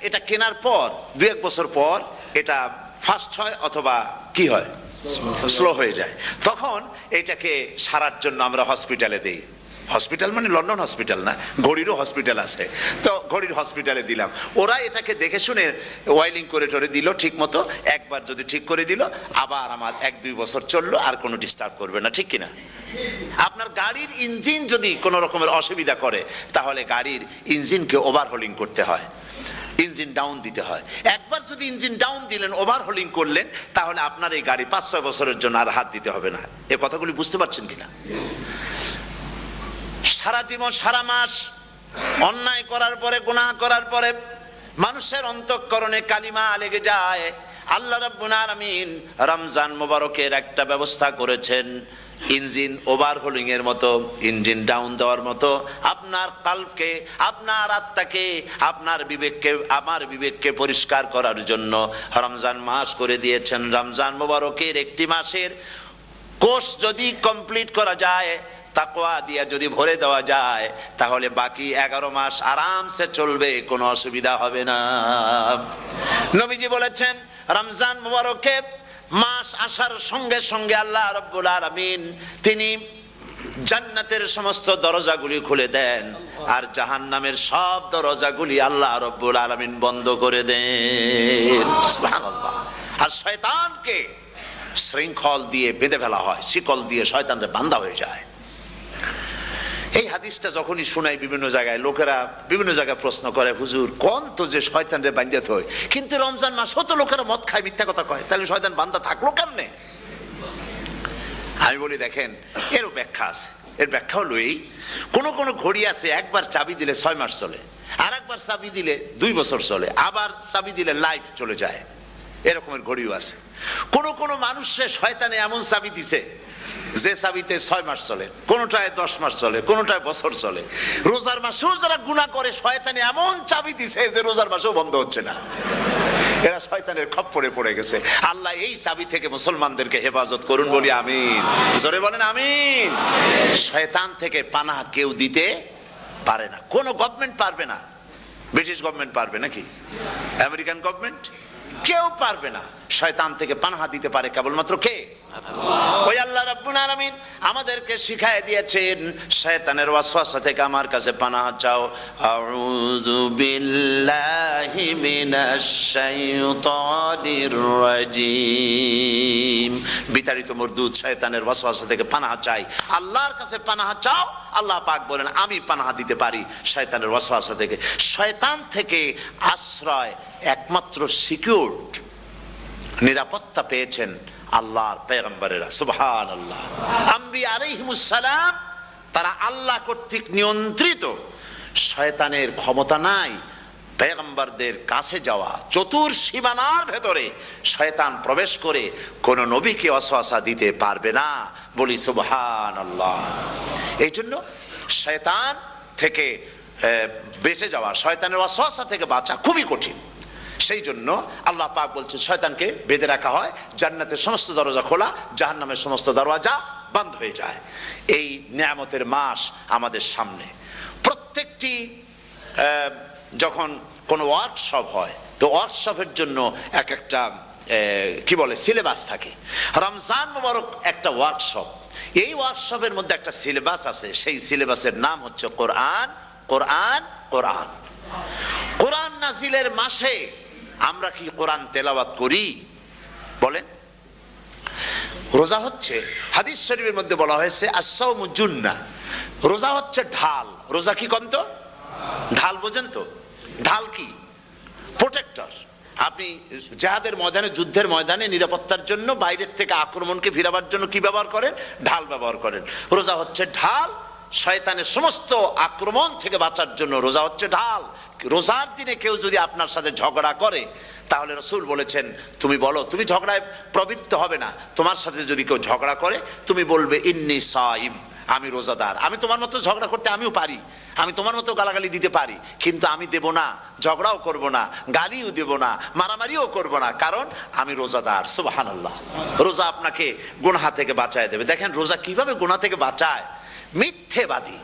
S1: এটা কেনার পর 2-1 বছর পর এটা ফাস্ট হয় অথবা কি হয়, স্লো হয়ে যায়। তখন এটাকে সারার জন্য আমরা হসপিটালে দেই। হসপিটাল মানে লন্ডন হসপিটাল না, ঘড়িরও হসপিটাল আছে। তো ঘড়ির হসপিটালে দিলাম, ওরা এটাকে দেখে শুনে ওয়াইলিং করে টরে দিল ঠিক মতো। একবার যদি ঠিক করে দিল, আবার আমার 1-2 বছর চললো, আর কোনো ডিস্টার্ব করবে না, ঠিক কিনা? আপনার গাড়ির ইঞ্জিন যদি কোনো রকমের অসুবিধা করে, তাহলে গাড়ির ইঞ্জিনকে ওভারহোলিং করতে হয়, ইঞ্জিন ডাউন দিতে হয়। একবার যদি ইঞ্জিন ডাউন দিলেন, ওভারহোলিং করলেন, তাহলে আপনার এই গাড়ি 5-6 বছরের জন্য আর হাত দিতে হবে না। এ কথাগুলি বুঝতে পারছেন কিনা? সারা জীবন, সারা মাস অন্যায় করার পরে, গুনাহ করার পরে মানুষের অন্তঃকরণে কালিমা লেগে যায়। আল্লাহ রাব্বুল আলামিন রমজান মুবারকের একটা ব্যবস্থা করেছেন, ইঞ্জিন ওভারহোলিং এর মতো, ইঞ্জিন ডাউন দেওয়ার মতো। আপনার কলবকে, আপনার আত্মাকে, আপনার বিবেককে, আমার বিবেককে পরিষ্কার করার জন্য রমজান মাস করে দিয়েছেন। রমজান মুবারকের একটি মাসের কোর্স যদি কমপ্লিট করা যায়, তাকওয়া দিয়া যদি ভরে দেওয়া যায় তাহলে বাকি 11 মাস আরামসে চলবে, কোনো অসুবিধা হবে না। নবীজি বলেছেন রমজান মুবারকে মাস আসার সঙ্গে সঙ্গে আল্লাহ রাব্বুল আলামিন তিনি জান্নাতের সমস্ত দরজাগুলি খুলে দেন আর জাহান্নামের সব দরজাগুলি আল্লাহ রাব্বুল আলামিন বন্ধ করে দেন। সুবহানাল্লাহ। আর শয়তানকে শৃঙ্খল দিয়ে বেঁধে ফেলা হয়, শিকল দিয়ে শয়তানরে বাঁধা হয়ে যায়। এই হাদিসটা যখনই শোনাই বিভিন্ন জায়গায় লোকেরা বিভিন্ন জায়গায় প্রশ্ন করে, হুজুর কোন তো যে শয়তানরে বাঁধতে হয়, কিন্তু রমজান মাস হতো লোকেরা মদ খায়, মিথ্যা কথা কয়, তাহলে শয়তান বাঁধা থাকলো কেমনে? আমি বলি দেখেন এরও ব্যাখ্যা আছে। এর ব্যাখ্যা হলো এই, কোন কোন ঘড়ি আছে একবার চাবি দিলে 6 মাস চলে, আর একবার চাবি দিলে 2 বছর চলে, আবার চাবি দিলে লাইফ চলে যায়, এরকমের ঘড়িও আছে। কোন কোন মানুষের শয়তানে এমন চাবি দিছে যে চাবিতে 6 মাস চলে, কোনটায় 10 মাস চলে, কোনটায় বছর চলে। রোজার মাসেও যারা গুনাহ করে শয়তানে এমন চাবি দিছে যে রোজার মাসেও বন্ধ হচ্ছে না, এরা শয়তানের খপ্পরে পড়ে গেছে। আল্লাহ এই চাবি থেকে মুসলমানদেরকে হেফাজত করুন, বলি আমিন। জোরে বলেন আমিন। শয়তান থেকে পানাহ কেউ দিতে পারে না, কোন গভর্নমেন্ট পারবে না। ব্রিটিশ গভর্নমেন্ট পারবে নাকি? American government? কেউ পারবে না। শয়তান থেকে পানাহ দিতে পারে কেবলমাত্র কে? ওই আল্লাহ রাব্বুল আলামিন আমাদেরকে শিখায় দিয়েছেন শয়তানের ওয়াসওয়াসা থেকে আমার কাছে পানাহ চাও। আউযু বিল্লাহি মিনাশ শাইতানির রাজিম। বিতাড়িত মরদুদ শয়তানের ওয়াসওয়াসা থেকে পানাহ চাই, আল্লাহর কাছে পানাহ চাও। আল্লাহ পাক বলেন আমি পানাহ দিতে পারি শয়তানের ওয়াসওয়াসা থেকে। শয়তান থেকে আশ্রয় একমাত্র সিকিউরড, নিরাপত্তা পেয়েছেন আল্লাহর পয়গম্বরেরা। সুবহানাল্লাহ। আম্বিয়া আলাইহিমুস সালাম তারা আল্লাহ কর্তৃক নিয়ন্ত্রিত, শয়তানের ক্ষমতা নাই পয়গম্বরদের কাছে যাওয়া। চতুর সীমানার ভেতরে শয়তান প্রবেশ করে কোন নবীকে ওয়াসওয়াসা দিতে পারবে না, বলি সুবহানাল্লাহ। এই জন্য শয়তান থেকে বেঁচে যাওয়া, শয়তানের ওয়াসওয়াসা থেকে বাঁচা খুবই কঠিন। সেই জন্য আল্লাহ পাক বলছেন শয়তানকে বেঁধে রাখা হয়, জান্নাতের সমস্ত দরজা খোলা, জাহান্নামের সমস্ত দরজা বন্ধ হয়ে যায়। এই নিয়ামতের মাস আমাদের সামনে। প্রত্যেকটি যখন কোনো ওয়ার্কশপ হয় তো ওয়ার্কশপের জন্য এক একটা কি বলে সিলেবাস থাকে। রমজান মুবারক একটা ওয়ার্কশপ। এই ওয়ার্কশপের মধ্যে একটা সিলেবাস আছে, সেই সিলেবাসের নাম হচ্ছে কোরআন। কোরআন কোরআন কোরআন নাজিলের মাসে আমরা কি কোরআন তেলাওয়াত করি? বলেন। রোজা হচ্ছে, হাদিস শরীফের মধ্যে বলা হয়েছে আস-সাওমু জুন্নাহ, রোজা হচ্ছে ঢাল। রোজা কি কন্ত? ঢাল। বোঝেন তো ঢাল কি? প্রোটেক্টর। আপনি জিহাদের ময়দানে, যুদ্ধের ময়দানে নিরাপত্তার জন্য বাইরের থেকে আক্রমণকে ফিরাবার জন্য কি ব্যবহার করেন? ঢাল ব্যবহার করেন। রোজা হচ্ছে ঢাল, শয়তানের সমস্ত আক্রমণ থেকে বাঁচার জন্য রোজা হচ্ছে ঢাল। রোজার দিনে কেউ যদি আপনার সাথে ঝগড়া করে তাহলে রাসূল বলেছেন তুমি বলো, তুমি ঝগড়ায় প্রবৃত্ত হবে না। তোমার সাথে যদি কেউ ঝগড়া করে তুমি বলবে ইন্নী সাইম, আমি রোজাদার। আমি তোমার মতো ঝগড়া করতে আমিও পারি, আমি তোমার মতো গালাগালি দিতে পারি, কিন্তু আমি দেব না, ঝগড়াও করব না, গালিও দেব না, মারামারিও করব না, কারণ আমি রোজাদার। সুবহানাল্লাহ। রোজা আপনাকে গুনাহ থেকে বাঁচায় দেবে। দেখেন রোজা কিভাবে গুনাহ থেকে বাঁচায়। মিথ্যেবাদী,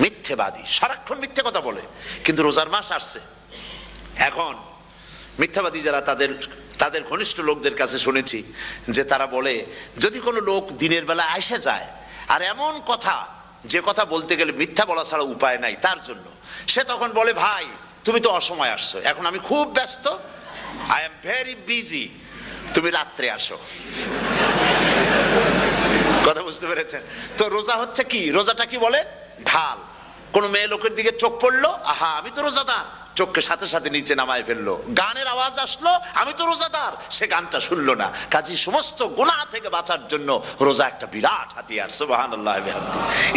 S1: মিথ্যেবাদী সারাক্ষণ মিথ্যে কথা বলে, কিন্তু রোজার মাস আসছে। এখন মিথ্যাবাদী যারা তাদের ঘনিষ্ঠ লোকদের কাছে শুনেছি যে তারা বলে যদি কোনো লোক দিনের বেলা আইসা যায় আর এমন কথা যে কথা বলতে গেলে মিথ্যা বলা ছাড়া উপায় নাই তার জন্য, সে তখন বলে ভাই তুমি তো অসময় আসছো, এখন আমি খুব ব্যস্ত, আই এম ভেরি বিজি, তুমি রাত্রে আসো। কথা বুঝতে পেরেছেন তো? রোজা হচ্ছে কি? রোজাটা কি বলে? ঢাল। কোন মেয়ে লোকের দিকে চোখ পড়লো, আহা আমি তো রোজাদার, চোখকে সাথে সাথে নিচে নামায় ফেললো। গানের আওয়াজ আসলো, আমি তো রোজাদার, সে গানটা শুনলো না। কাজী সমস্ত গুনাহ থেকে বাঁচার জন্য রোজা একটা বিরাট হাতিয়ার। সুবহানাল্লাহ।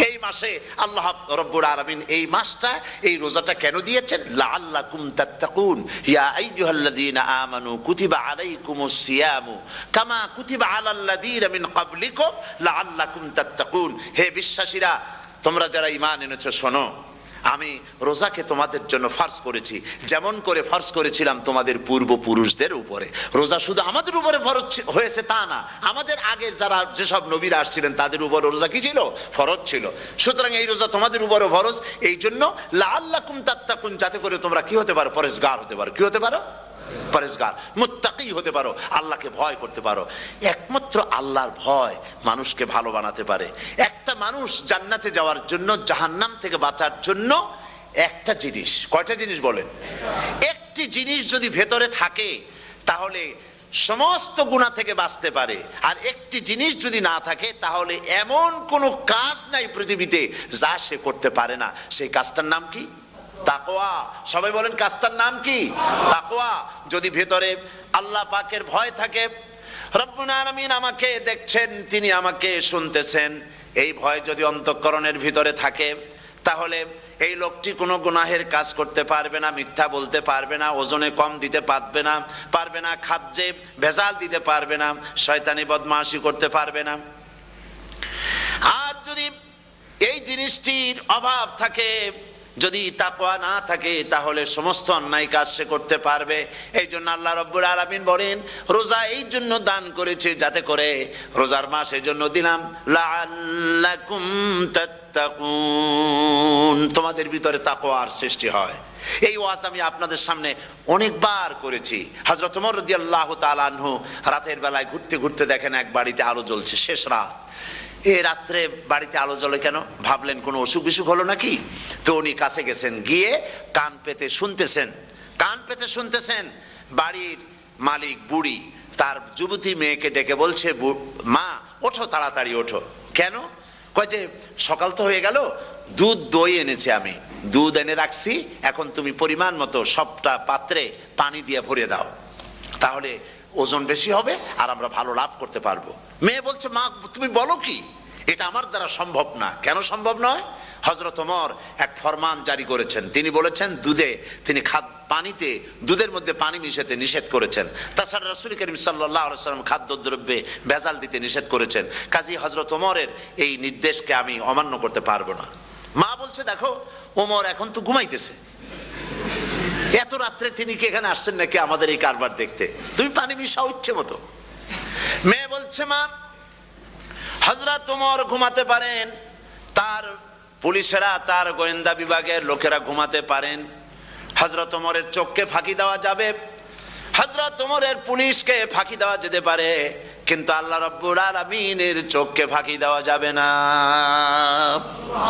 S1: এই মাসে আল্লাহ রাব্বুল আলামিন এই মাসটা, এই রোজাটা কেন দিয়েছেন? লাআল্লাকুম তাত্তাকুন, ইয়া আইয়ুহাল্লাযীনা আমানু কুতিবা আলাইকুমুস সিয়ামু কামা কুতিবা আলাল্লাযীনা মিন ক্বাবলিকুম লাআল্লাকুম তাত্তাকুন। হে বিশ্বাসীরা, তোমরা যারা ঈমান এনেছো শোনো, আমি রোজাকে তোমাদের জন্য ফার্জ করেছি, যেমন করে ফার্জ করেছিলাম তোমাদের পূর্বপুরুষদের উপরে। রোজা শুধু আমাদের উপরে ফরজ হয়েছে তা না, আমাদের আগে যারা যেসব নবীরা আসছিলেন তাদের উপর রোজা কি ছিল? ফরজ ছিল। সুতরাং এই রোজা তোমাদের উপরে ফরজ, এই জন্য লাআল্লাকুম তাত্তাকুন, যাতে করে তোমরা কি হতে পারো? পরেজগার হতে পারো। কি হতে পারো? পরেজগার, মুত্তাকি হতে পারো, আল্লাহকে ভয় করতে পারো। একমাত্র আল্লাহর ভয় মানুষকে ভালো বানাতে পারে। একটা মানুষ জান্নাতে যাওয়ার জন্য, জাহান্নাম থেকে বাঁচার জন্য একটা জিনিস, কয়টা জিনিস বলেন? একটি জিনিস যদি ভেতরে থাকে তাহলে সমস্ত গুনাহ থেকে বাঁচতে পারে। আর একটি জিনিস যদি না থাকে তাহলে এমন কোনো কাজ নাই পৃথিবীতে যা সে করতে পারে না। সেই কাজটার নাম কি? তাকওয়া। সবাই বলেন, কাজটার নাম কি? তাকওয়া। যদি ভেতরে আল্লাহ পাকের ভয় থাকে, রব্বুল আলামিন আমাকে দেখছেন, তিনি আমাকে শুনতেছেন, এই ভয় যদি অন্তঃকরণের ভিতরে থাকে তাহলে এই লোকটি কোনো গুনাহের কাজ করতে পারবে না, মিথ্যা বলতে পারবে না, ওজনে কম দিতে পারবে না, খাদ্যে ভেজাল দিতে পারবে না, শয়তানি বদমাশি করতে পারবে না। আর যদি এই জিনিসটির অভাব থাকে, যদি তাকওয়া না থাকে, তাহলে সমস্ত অন্যায় কাজ সে করতে পারবে। এই জন্য আল্লাহ রাব্বুল আলামিন বলেন, রোজা এই জন্য দান করেছে যাতে করে, রোজার মাস এই জন্য দিলাম, লাআল্লাকুম তাত্তাকুন, তোমাদের ভিতরে তাকওয়ার সৃষ্টি হয়। এই ওয়াজ আমি আপনাদের সামনে অনেকবার করেছি। হযরত ওমর রাদিয়াল্লাহু তাআলা আনহু রাতের বেলায় ঘুরতে ঘুরতে দেখেন এক বাড়িতে আলো জ্বলছে, শেষ রাত। এই রাত্রে বাড়িতে আলো জ্বলে কেন? ভাবলেন কোনো অসুখ বিসুখ হলো নাকি। তো উনি কাছে গেছেন, গিয়ে কান পেতে শুনতেছেন। বাড়ির মালিক বুড়ি তার যুবতী মেয়েকে ডেকে বলছে, মা ওঠো, তাড়াতাড়ি ওঠো। কেন? কয় যে সকাল তো হয়ে গেল, দুধ দই এনেছি, আমি দুধ এনে রাখছি, এখন তুমি পরিমাণ মতো সবটা পাত্রে পানি দিয়ে ভরে দাও, তাহলে ওজন বেশি হবে আর আমরা ভালো লাভ করতে পারবো। মেয়ে বলছে, মা তুমি বলো কি, এটা আমার দ্বারা সম্ভব না। কেন সম্ভব নয়? হযরত ওমর এক ফরমান জারি করেছেন, তিনি বলেছেন তিনি পানিতে, দুধের মধ্যে পানি মিশাতে নিষেধ করেছেন। তাছাড়া রাসূল করিম সাল্লাল্লাহু আলাইহি ওয়াসাল্লাম খাদ্যদ্রব্যে ভেজাল দিতে নিষেধ করেছেন। কাজী হযরত ওমরের এই নির্দেশকে আমি অমান্য করতে পারবো না। মা বলছে, দেখো ওমর এখন তো ঘুমাইতেছে, এত রাত্রে তিনি কি এখানে আসছেন নাকি আমাদের এই কারবার দেখতে? তুমি পানি মিশাও ইচ্ছে মতো। মেয়ে বলছে, মা হযরত ওমর ঘুমাতে পারেন, তার পুলিশেরা, তার গোয়েন্দা বিভাগের লোকেরা ঘুমাতে পারেন, হযরত ওমরের চোখকে ফাঁকি দেওয়া যাবে, হযরত ওমরের পুলিশকে ফাঁকি দেওয়া যেতে পারে, কিন্তু আল্লাহ রাব্বুল আলামিনের চোখকে ফাঁকি দেওয়া যাবে না।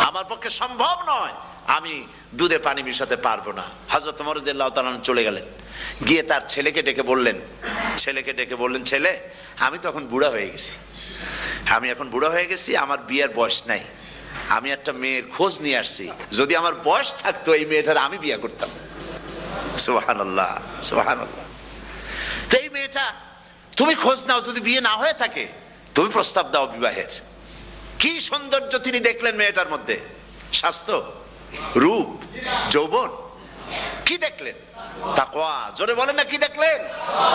S1: আমার পক্ষে সম্ভব নয়, আমি দুধে পানি মিশাতে পারবো না। হযরত ওমর রাদিয়াল্লাহু তাআলা চলে গেলেন, গিয়ে তার ছেলেকে ডেকে বললেন, ছেলে আমি তো এখন বুড়া হয়ে গেছি, আমার বিয়ের বয়স নাই, আমি একটা মেয়ের খোঁজ নিয়ে আসছি, যদি আমার বয়স থাকতো এই মেয়েটার আমি বিয়ে করতাম। সুবহানাল্লাহ, সুবহানাল্লাহ। তো এই মেয়েটা তুমি খোঁজ নাও, যদি বিয়ে না হয়ে থাকে তুমি প্রস্তাব দাও বিবাহের। কি সৌন্দর্য তিনি দেখলেন মেয়েটার মধ্যে, স্বাস্থ্য, রূপ, যৌবন, কি দেখলেন? তাকওয়া। জোরে বলেন না, কি দেখলেন?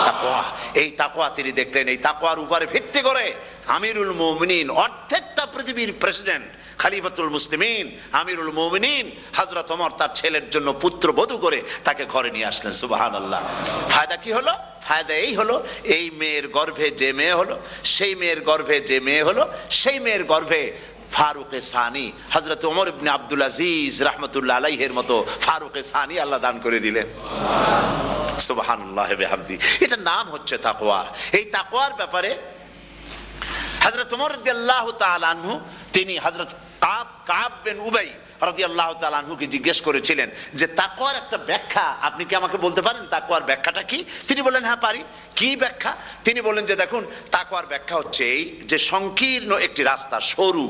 S1: তাকওয়া। এই তাকওয়া তিনি দেখলেন। এই তাকওয়ার উপরে ভিত্তি করে আমিরুল মুমিনিন, অর্ধেকটা পৃথিবীর প্রেসিডেন্ট, খলিফাতুল মুসলিমিন, আমিরুল মুমিনিন হযরত ওমর তার ছেলের জন্য পুত্র বধূ করে তাকে ঘরে নিয়ে আসলেন। সুবহানাল্লাহ। ফায়দা কি হলো? ফায়দা এই হলো, এই মেয়ের গর্ভে যে মেয়ে হলো, সেই মেয়ের গর্ভে ফারুকে সানি, হযরত ওমর ইবনে আব্দুল আজিজ রাহমাতুল্লাহ আলাইহির মতো ফারুকে সানি আল্লাহ দান করে দিলেন। সুবহানাল্লাহ বিহামদি। এটা নাম হচ্ছে তাকওয়া। এই তাকওয়ার ব্যাপারে হযরত ওমর রাদিয়াল্লাহু তাআলা আনহু তিনি হযরত কাব বিন উবাই রাদিয়াল্লাহু তাআলা আনহুকে জিজ্ঞেস করেছিলেন যে তাকওয়ার একটা ব্যাখ্যা আপনি কি আমাকে বলতে পারেন, তাকওয়ার ব্যাখ্যাটা কি? তিনি বললেন, হ্যাঁ পারি। কি ব্যাখ্যা? তিনি বললেন যে দেখুন, তাকওয়ার ব্যাখ্যা হচ্ছে এই যে সংকীর্ণ একটি রাস্তা, সরু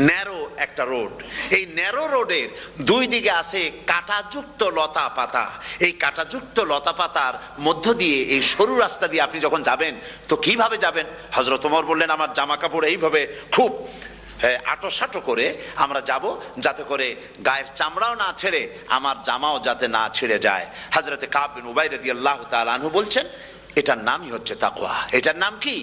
S1: ন্যারো একটা রোড, এই ন্যারো রোডের দুই দিকে আছে কাঁটাযুক্ত লতা পাতা। এই কাঁটাযুক্ত লতা পাতার মধ্য দিয়ে এই সরু রাস্তা দিয়ে আপনি যখন যাবেন তো কিভাবে যাবেন? হযরত ওমর বললেন, আমার জামা কাপড় এইভাবে খুব আটো করে আমরা যাব, যাতে করে গায়ের চামড়াও না ছেড়ে আমার জামাও যাতে না ছিঁড়ে যায়। হযরতে কাব বিন উবাই রাদিয়াল্লাহু তাআলা আনহু বলছেন, এটার নামই হচ্ছে তাকওয়া। এটার নাম কি?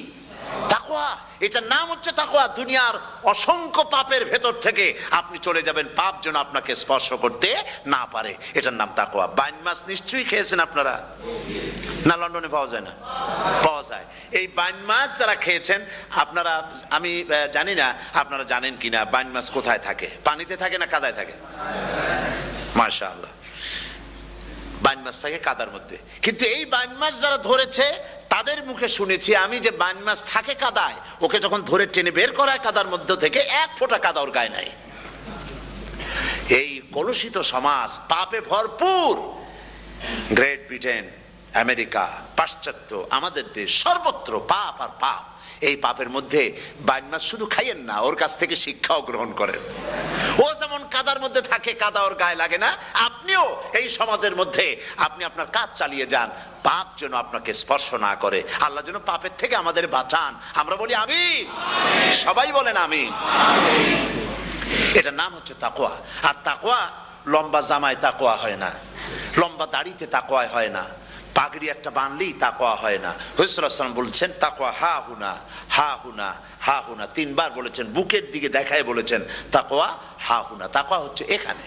S1: তাকওয়া, এটার নাম হচ্ছে তাকওয়া। দুনিয়ার অসংখ্য পাপের ভেতর থেকে আপনি চলে যাবেন, পাপ যেন আপনাকে স্পর্শ করতে না পারে, এটার নাম তাকওয়া। বাইন মাছ নিশ্চয়ই খেয়েছেন আপনারা, না লন্ডনে পাওয়া যায় না? পাওয়া যায়। এই বাইন মাছ যারা খেয়েছেন আপনারা, আমি জানি না আপনারা জানেন কিনা, বাইন মাছ কোথায় থাকে? পানিতে থাকে না কাদায় থাকে? মাশাআল্লাহ, বাইন মাছ থাকে কাদার মধ্যে। কিন্তু এই বাইন মাছ যারা ধরেছে তাদের মুখে শুনেছি আমি যে বাইন মাছ থাকে কাদায়, ওকে যখন ধরে টেনে বের করায় কাদার মধ্যে থেকে, এক ফোঁটা কাদা ওর গায়ে নাই। এই কলুষিত সমাজ, পাপে ভরপুর। গ্রেট ব্রিটেন, আমেরিকা, পাশ্চাত্য, আমাদের দেশ, সর্বত্র পাপ আর পাপ। এই পাপের মধ্যে বাইন মাছ শুধু খাইয়েন না, ওর কাছ থেকে শিক্ষাও গ্রহণ করেন। ও যেমন কাদার মধ্যে থাকে, কাদা ওর গায়ে লাগে না, আপনিও এই সমাজের মধ্যে আপনি আপনার কাজ চালিয়ে যান, পাপ যেন আপনাকে স্পর্শ না করে। আল্লাহ যেন পাপের থেকে আমাদের বাঁচান। আমরা বলি আমিন, সবাই বলেন আমিন। এটার নাম হচ্ছে তাকওয়া। আর তাকওয়া লম্বা জামায় তাকওয়া হয় না, লম্বা দাড়িতে তাকওয়া হয় না, পাগড়ি একটা বানলেই তাকওয়া হয় না। রাসূলুল্লাহ সাল্লাল্লাহু আলাইহি ওয়াসাল্লাম বলেছেন তাকওয়া হা হুনা, হা হুনা, হা হুনা, তিনবার বলেছেন, বুকের দিকে দেখায় বলেছেন তাকওয়া হা হুনা। তাকওয়া হচ্ছে এখানে।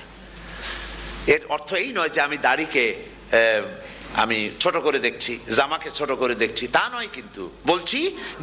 S1: এর অর্থ এই নয় যে আমি দাড়িকে আমি ছোট করে দেখছি, জামাকে ছোট করে দেখছি, তা নয়। কিন্তু বলছি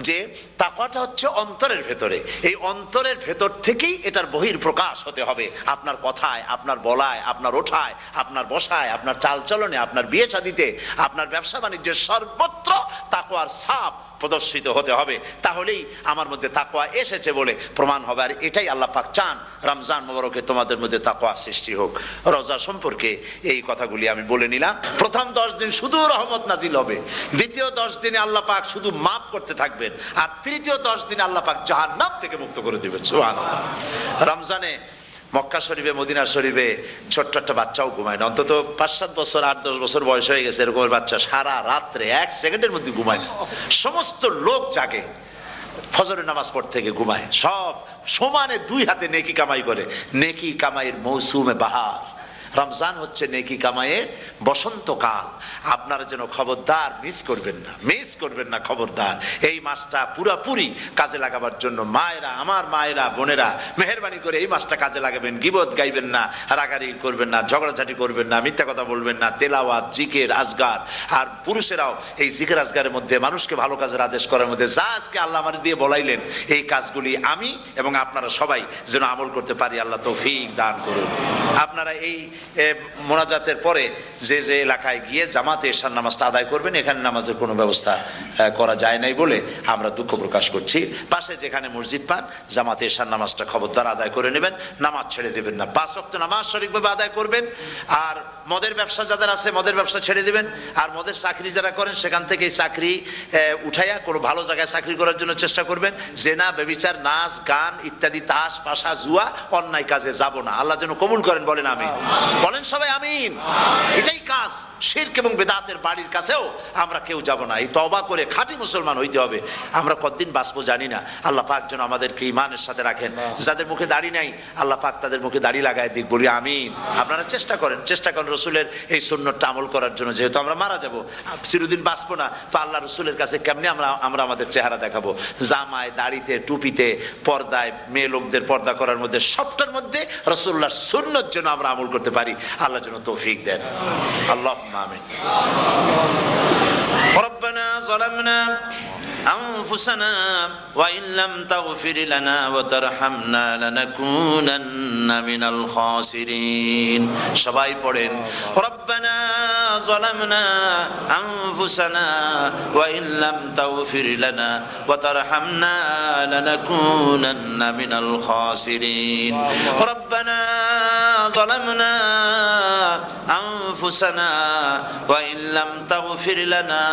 S1: যে তাকওয়াটা হচ্ছে অন্তরের ভেতরে। এই অন্তরের ভেতর থেকেই এটার বহির প্রকাশ হতে হবে। আপনার কথায়, আপনার বলায়, আপনার ওঠায়, আপনার বসায়, আপনার চালচলনে, আপনার বিয়ে শাদীতে, আপনার ব্যবসা বাণিজ্যের সর্বত্র তাকওয়ার ছাপ প্রদর্শিত হতে হবে। তাহলেই আমার মধ্যে তাকওয়া এসেছে বলে প্রমাণ হবে। আর এটাই আল্লাহ পাক চান, রমজান মোবারকে তোমাদের মধ্যে তাকওয়া সৃষ্টি হোক। রোজা সম্পর্কে এই কথাগুলি আমি বলে নিলাম। প্রথম 10 দিন শুধু রহমত নাজিল হবে, দ্বিতীয় 10 দিনে আল্লাহ পাক শুধু মাফ করতে থাকবেন, আর তৃতীয় 10 দিনে আল্লাহ পাক জাহান্নাম থেকে মুক্ত করে দিবেন। সুবহানাল্লাহ। রমজানে মক্কা শরীফে, মদিনা শরীফে ছোট্ট একটা বাচ্চাও ঘুমায় না। অন্তত 5-7 বছর, 8-10 বছর বয়স হয়ে গেছে এরকমের বাচ্চা সারা রাত্রে 1 সেকেন্ডের মধ্যে ঘুমায় না। সমস্ত লোক জাগে, ফজরের নামাজ পড়তে থেকে ঘুমায়, সব সমানে 2 হাতে নেকি কামাই করে। নেকি কামাইয়ের মৌসুমে বাহার। রমজান হচ্ছে নেকি কামাইয়ের বসন্তকাল। আপনারা যেন খবরদার মিস করবেন না, মিস করবেন না, খবরদার। এই মাসটা পুরাপুরি কাজে লাগাবার জন্য মায়েরা, আমার মায়েরা, বোনেরা, মেহেরবানি করে এই মাসটা কাজে লাগাবেন। গীবত গাইবেন না, রাগারাগি করবেন না, ঝগড়াঝাটি করবেন না, মিথ্যা কথা বলবেন না, তেলাওয়াত, জিকির, আজগার। আর পুরুষেরাও এই জিকির আজগারের মধ্যে, মানুষকে ভালো কাজের আদেশ করার মধ্যে যা আজকে আল্লাহ আমার দিয়ে বলাইলেন, এই কাজগুলি আমি এবং আপনারা সবাই যেন আমল করতে পারি। আল্লাহ তৌফিক দান করুন। আপনারা এই মোনাজাতের পরে যে যে এলাকায় গিয়ে জামাতে এশার নামাজটা আদায় করবেন, এখানে নামাজের কোনো ব্যবস্থা করা যায় নাই বলে আমরা দুঃখ প্রকাশ করছি। পাশে যেখানে মসজিদ পান, জামাতে এশার নামাজটা খবরদার আদায় করে নেবেন, নামাজ ছেড়ে দেবেন না। 5 ওয়াক্ত নামাজ সঠিকভাবে আদায় করবেন। আর মদের ব্যবসা যাদের আছে, মদের ব্যবসা ছেড়ে দিবেন। আর মদের চাকরি যারা করেন, সেখান থেকে চাকরি উঠাইয়া কোনো ভালো জায়গায় চাকরি করার জন্য চেষ্টা করবেন। জেনা, ব্যভিচার, নাচ, গান ইত্যাদি, তাস, পাশা, জুয়া, অন্যায় কাজে যাব না। আল্লাহ যেন কবুল করেন, বলেন আমিন। বলেন সবাই আমিন। এটাই কাজ। শিরক এবং বেদাতের বাড়ির কাছেও আমরা কেউ যাব না। এই তওবা করে খাঁটি মুসলমান হইতে হবে। আমরা কতদিন বাঁচবো জানি না। আল্লাহ পাক যেন আমাদেরকে ঈমানের সাথে রাখেন। যাদের মুখে দাড়ি নাই, আল্লাহ পাক তাদের মুখে দাড়ি লাগায় দিক, বলি আমিন। আপনারা চেষ্টা করেন রসুলের এই সুন্নতটা আমল করার জন্য। যেহেতু আমরা মারা যাব, চিরদিন বাঁচবো না, তো আল্লাহ রসুলের কাছে কেমনে আমরা আমাদের চেহারা দেখাবো? জামায়, দাড়িতে, টুপিতে, পর্দায়, মেয়ে লোকদের পর্দা করার মধ্যে, সবটার মধ্যে রসুল্লাহর সুন্নত যেন আমরা আমল করতে পারি। আল্লাহ যেন তৌফিক দেন। আল্লাহুম্মা আমিন। রব্বানা যালামনা أنفسنا وإن لم تغفر لنا وترحمنا لنكونن من الخاسرين. সবাই পড়েন ربنا ظلمنا أنفسنا وإن لم تغفر لنا وترحمنا لنكونن من الخاسرين. ربنا ظلمنا أنفسنا وإن لم تغفر لنا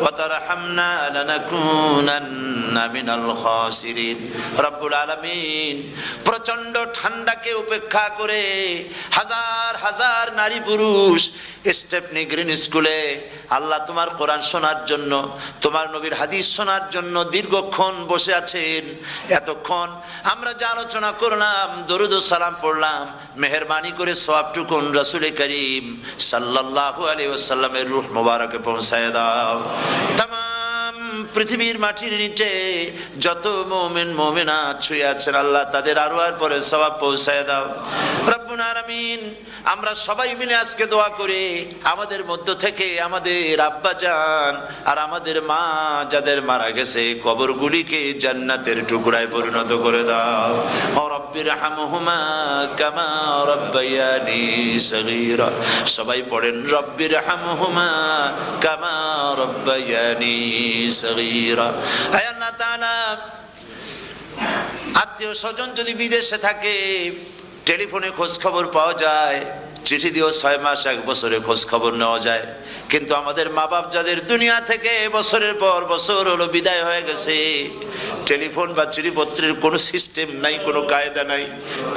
S1: وترحمنا لنكونن من الخاسرين. রব্বুল আলামিন প্রচন্ড ঠান্ডাকে উপেক্ষা করে হাজার হাজার নারী পুরুষ স্টেপনি গ্রিন স্কুলে আল্লাহ তোমার কোরআন শোনার জন্য, তোমার নবীর হাদিস শোনার জন্য দীর্ঘক্ষণ বসে আছেন। এতক্ষণ আমরা যা আলোচনা করলাম, দরুদ ও সালাম পড়লাম, মেহেরবানি করে সওয়াবটুকুন রাসূল করিম সাল্লাল্লাহু আলাইহি ওয়াসাল্লামের রূহ মুবারকে পৌঁছায় দাও। তামাম পৃথিবীর মাটির নিচে যত মুমিন মুমিনাত শুয়ে আছেন আল্লাহ তাদের আরওয়ার পরে সওয়াব পৌঁছায় দাও রব্বুল আলামিন। আমরা সবাই মিলে আজকে দোয়া করি আমাদের মধ্য থেকে আমাদের আব্বা জান আর আমাদের মা যাদের মারা গেছে কবরগুলিকে জান্নাতের টুকরায় পরিণত করে দাও। ও রব্বির হামহুমা কামা রাব্বায়ানি সগীরা। সবাই পড়েন রব্বির হামহুমা কামা রাব্বায়ানি সগীরা। হে আল্লাহ তাআলা, আত্মীয় স্বজন যদি বিদেশে থাকে টেলিফোনে খোঁজ খবর পাওয়া যায়, চিঠি দিয়েও 6 মাস 1 বছরে খোঁজ খবর নেওয়া যায়, কিন্তু আমাদের মা বাপ যাদের দুনিয়া থেকে বছরের পর বছর হলো বিদায় হয়ে গেছে, টেলিফোন বা চিঠিপত্রের কোনো সিস্টেম নাই, কোনো কায়দা নাই,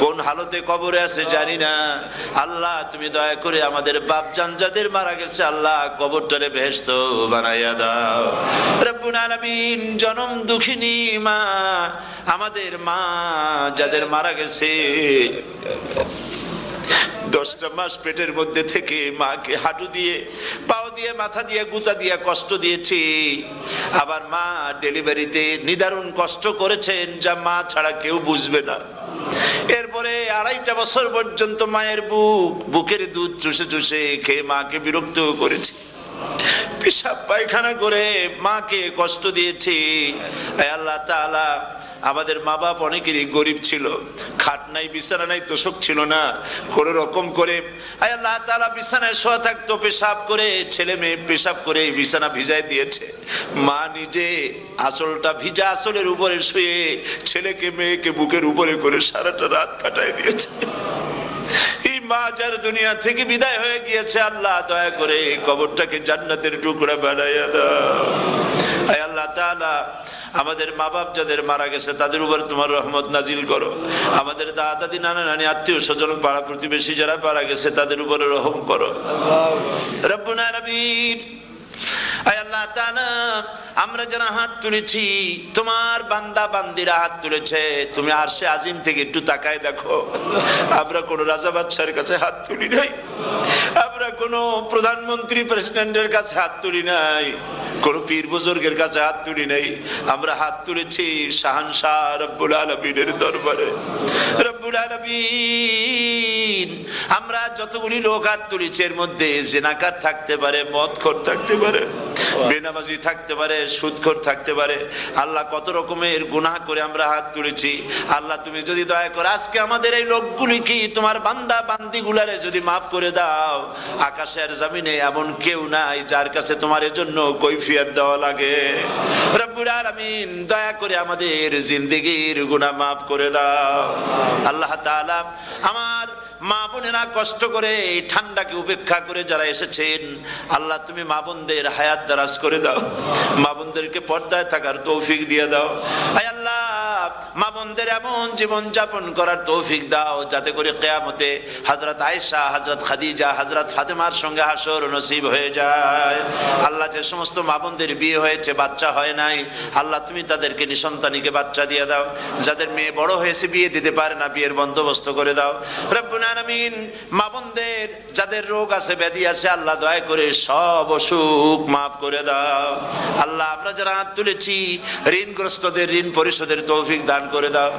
S1: কোন হালতে কবরে আছে জানি না। আল্লাহ তুমি দয়া করে আমাদের বাপ জান যাদের মারা গেছে আল্লাহ কবরটারে বেহেশত বানাইয়া দাও রব্বুল আলামিন। জনম দুঃখিনী মা, আমাদের মা যাদের মারা গেছে 10টা মাস পেটের মধ্যে থেকে মাকে হাঁটু দিয়ে পাও দিয়ে মাথা দিয়ে গুতা দিয়ে কষ্ট দিয়েছি, আবার মা ডেলিভারিতে নিদারুণ কষ্ট করেছেন যা মা ছাড়া কেউ বুঝবে না। এরপরে 2.5 বছর পর্যন্ত মায়ের বুকের দুধ চুষে চুষে খেয়ে মাকে বিরক্ত করেছি, পেশাব পায়খানা করে মাকে কষ্ট দিয়েছি। আল্লাহ তাআলা, আমাদের মা বাপ অনেকেরই গরিব ছিল, খাট নাই বিছানা নাই তোষক ছিল না, কোন রকম করে আল্লাহ তাআলা বিছানায় শোয়া থাকতো, পেশাব করে ছেলে মেয়ে পেশাব করে বিছানা ভিজায় দিয়েছে, মা নিজে আঁচলটা ভিজা আঁচলের উপরে শুয়ে ছেলেকে মেয়েকে বুকের উপরে করে সারাটা রাত কাটায় দিয়েছে। এই মা যার দুনিয়া থেকে বিদায় হয়ে গিয়েছে আল্লাহ দয়া করে কবরটাকে জান্নাতের টুকরা বানাইয়া দাও। আয় আল্লাহ তাআলা, আমাদের মা বাপ যাদের মারা গেছে তাদের উপর তোমার রহমত নাজিল করো। আমাদের দাদা দাদি নানা নানি আত্মীয় স্বজন পাড়া প্রতিবেশী যারা মারা গেছে তাদের উপরে রহম করো রব্বুল আলামিন। আয় আল্লাহ তাআলা, আমরা যারা হাত তুলেছি তোমার বান্দা বান্দিরা হাত তুলেছে, তুমি আরশে আজিম থেকে একটু তাকায় দেখো, আমরা কোন রাজা বাদশার কাছে হাত তুলি নাই, আমরা কোন প্রধানমন্ত্রী প্রেসিডেন্টের কাছে হাত তুলি নাই, কোন পীর বুজুর্গের কাছে হাত তুলি নাই, আমরা হাত তুলেছি শাহানশাহ রব্বুল আলামিনের দরবারে। রব্বুল আলামিন, আমরা যতগুলি লোক হাত তুলেছি এর মধ্যে জিনাকার থাকতে পারে, মদখোর থাকতে পারে, বেনামাজি থাকতে পারে, সুদখোর থাকতে পারে, আল্লাহ কত রকমের গুনাহ করে আমরা হাত তুলেছি। আল্লাহ তুমি যদি দয়া করে আজকে আমাদের এই লোকগুলি কি তোমার বান্দা বান্দি গুলারে যদি মাফ করে দাও, আকাশের জমিনে এমন কেউ নাই যার কাছে তোমার এজন্য কৈফিয়ত দেওয়া লাগে। রব্বুল আলামিন, দয়া করে আমাদের জিন্দেগির গুনাহ মাফ করে দাও। আল্লাহ তাআলা, আমার মা বোনেরা কষ্ট করে এই ঠান্ডাকে উপেক্ষা করে যারা এসেছেন আল্লাহ তুমি মা বোনদের হায়াত দারাজ করে দাও, মা বোনদেরকে পর্দায় থাকার তৌফিক দিয়ে দাও। আয় আল্লাহ, মা বোনদের এমন জীবন যাপন করার তৌফিক দাও যাতে করে কিয়ামতে হযরত আয়েশা, হযরত খাদিজা, হযরত ফাতেমার সঙ্গে হাসর নসিব হয়ে যায়। আল্লাহ, যে সমস্ত মা বোনদের বিয়ে হয়েছে বাচ্চা হয় নাই আল্লাহ তুমি তাদেরকে নিঃসন্তানীকে বাচ্চা দিয়ে দাও, যাদের মেয়ে বড় হয়েছে বিয়ে দিতে পারে না বিয়ের বন্দোবস্ত করে দাও। রব্বুল আলামিন, মা বোনদের যাদের রোগ আছে ব্যাধি আছে আল্লাহ দয়া করে সব অসুখ মাফ করে দাও। আল্লাহ, আমরা যারা হাত তুলেছি ঋণগ্রস্তদের ঋণ পরিশোধের তৌফিক দান করে দাও।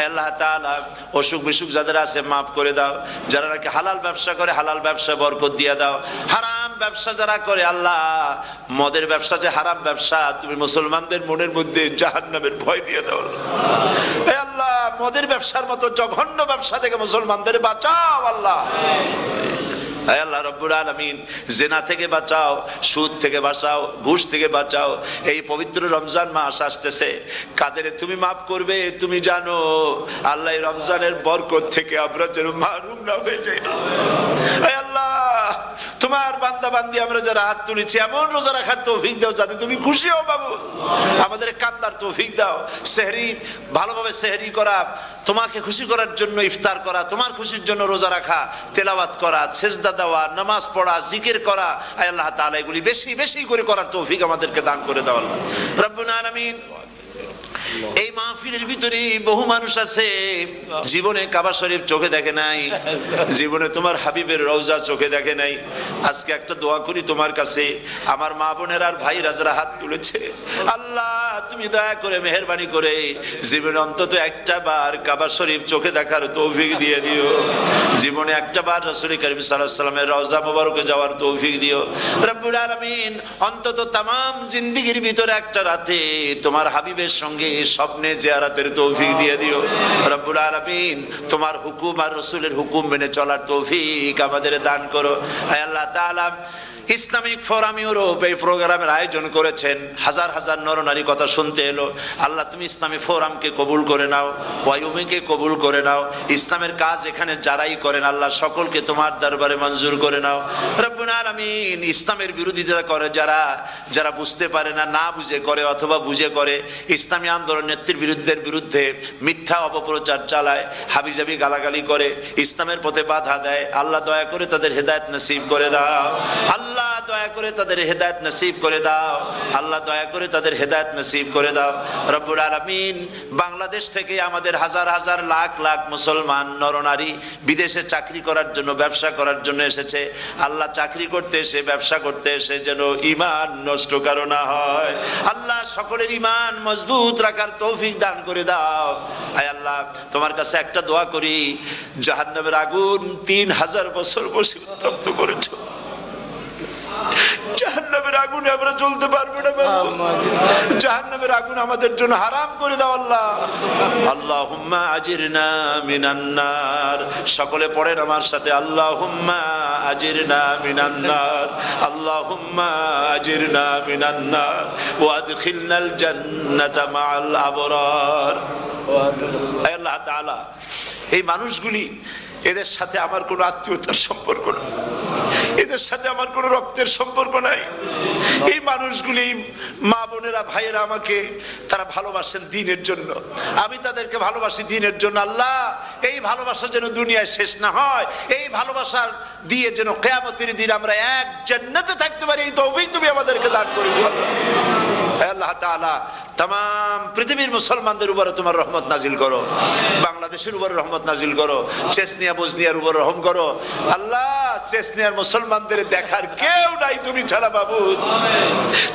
S1: আল্লাহ তাআলা, অসুখ বিসুখ যাদের আছে মাফ করে দাও, যারা নাকি হালাল ব্যবসা করে হালাল ব্যবসা বরকত দিয়ে দাও, হারাম ব্যবসা যারা করে আল্লাহ মদের ব্যবসা যে হারাম ব্যবসা তুমি মুসলমানদের মনের মধ্যে জাহান্নামের ভয় দিয়ে দাও। হে আল্লাহ, মদের ব্যবসার মতো জঘন্য ব্যবসা থেকে মুসলমানদের বাঁচাও আল্লাহ। হে আল্লাহ রব্বুল আলামিন, জিনা থেকে বাঁচাও, সুদ থেকে বাঁচাও, ঘুষ থেকে বাঁচাও। এই পবিত্র রমজান মাস আসতেছে, কাদের তুমি মাফ করবে তুমি জানো আল্লাহ। এই রমজানের বরকত থেকে আমরা যেন মাহরুম না হয়ে যাই। হে আল্লাহ, তোমার বান্দা বান্দি আমরা যারা হাত তুলেছি এমন রোজা রাখার তৌফিক দাও যাতে তুমি খুশি হও বাবু, আমাদের কান্দার তৌফিক দাও। সেহরি ভালোভাবে সেহরি করা, তোমাকে খুশি করার জন্য ইফতার করা, তোমার খুশির জন্য রোজা রাখা, তেলাওয়াত করা, সেজদা দেওয়া, নামাজ পড়া, জিকির করা, আয় আল্লাহ তাআলা এগুলি বেশি বেশি করে করার তৌফিক আমাদেরকে দান করে দাও আল্লাহ রব্বুল আলামিন। এই মাহফিলের ভিতরে বহু মানুষ আছে জীবনে কাবা শরীফ চোখে দেখে নাই, জীবনে তোমার হাবিবের রওজা চোখে দেখে নাই। আজকে একটা দোয়া করি তোমার কাছে, আমার মা বোনের আর ভাইরা যারা হাত তুলেছে, আল্লাহ তুমি দয়া করে মেহেরবানি করে জীবনে অন্তত একটা বার কাবা শরীফ চোখে দেখার তৌফিক দিয়ে দিও। জীবনে একটা বার রাসূল করিম সাল্লাল্লাহু আলাইহি ওয়াসাল্লামের রওজা মোবারকে যাওয়ার তৌফিক দিও রব্বুল আলামিন। অন্তত তামাম জিন্দেগির ভিতরে একটা রাতে তোমার হাবিবের সঙ্গে স্বপ্নে জিয়ারতের তৌফিক দিয়ে দিও রব্বুল আলামিন। তোমার হুকুম আর রাসূলের হুকুম মেনে চলার তৌফিক আমাদের দান করো। হে আল্লাহ তাআলা, ইসলামিক ফোরাম ইউরোপ এই প্রোগ্রামের আয়োজন করেছেন, হাজার হাজার নরনারী কথা শুনতে এলো। আল্লাহ তুমি ইসলামিক ফোরামকে কবুল করে নাও, ওয়াইউমিকে কবুল করে নাও। ইসলামের কাজ এখানে যারাই করেন আল্লাহ সকলকে তোমার দরবারে মঞ্জুর করে নাও রব্বুল আলামিন। ইসলামের বিরোধিতা করে যারা, যারা বুঝতে পারে না, না বুঝে করে অথবা বুঝে করে, ইসলামী আন্দোলন নেত্রীর বিরুদ্ধে মিথ্যা অপপ্রচার চালায়, হাবিজাবি গালাগালি করে, ইসলামের পথে বাধা দেয়, আল্লাহ দয়া করে তাদের হেদায়েত নসিব করে দাও। আল্লাহ দয়া করে তাদের হেদায়েত নসিব করে দাও। আল্লাহ দয়া করে তাদের হেদায়েত নসিব করে দাও রব্বুল আলামিন। বাংলাদেশ থেকে আমাদের হাজার হাজার লাখ লাখ মুসলমান নরনারী বিদেশে চাকরি করার জন্য, ব্যবসা করার জন্য এসেছে। আল্লাহ চাকরি করতে এসে, ব্যবসা করতে এসে যেন ঈমান নষ্ট কারো না হয়। আল্লাহ সকলের ঈমান মজবুত রাখার তৌফিক দান করে দাও। আয় আল্লাহ, তোমার কাছে একটা দোয়া করি, জাহান্নামের আগুন 3000 বছর বসে উত্তপ্ত করেছো, জাহান্নামের আগুনে আমরা জ্বলতে পারবো না বাবু। জাহান্নামের আগুন আমাদের জন্য হারাম করে দাও আল্লাহ। আল্লাহুম্মা আজিরনা মিনান নার। সকলে পড়েন আমার সাথে, আল্লাহুম্মা আজিরনা মিনান নার, আল্লাহুম্মা আজিরনা মিনান নার ওয়া আদখিলনাল জান্নাতা মাআল আবরার। হে আল্লাহ তাআলা, এই মানুষগুলি, এদের সাথে আমার কোনো আত্মীয়তার সম্পর্ক নেই, এদের সাথে আমার কোনো রক্তের সম্পর্ক নাই। এই মানুষগুলি, মা বোনেরা, ভাইয়েরা আমাকে তারা ভালোবাসেন দ্বীনের জন্য, আমি তাদেরকে ভালোবাসি দ্বীনের জন্য। আল্লাহ, এই ভালোবাসা যেন দুনিয়ায় শেষ না হয়, এই ভালোবাসার দিয়ে যেন কিয়ামতের দিন আমরা এক জান্নাতে থাকতে পারি, এই তৌফিক তুমি আমাদেরকে দান করে দিও আল্লাহ তাআলা। तमाम পৃথিবীর মুসলমানদের উপরে তোমার রহমত নাজিল করো, বাংলাদেশের উপরে রহমত নাজিল করো, চেচনিয়া বসনিয়ার উপর রহম করো আল্লাহ। চেচনিয়ার মুসলমানদের দেখার কেউ নাই তুমি ছাড়া বাবু,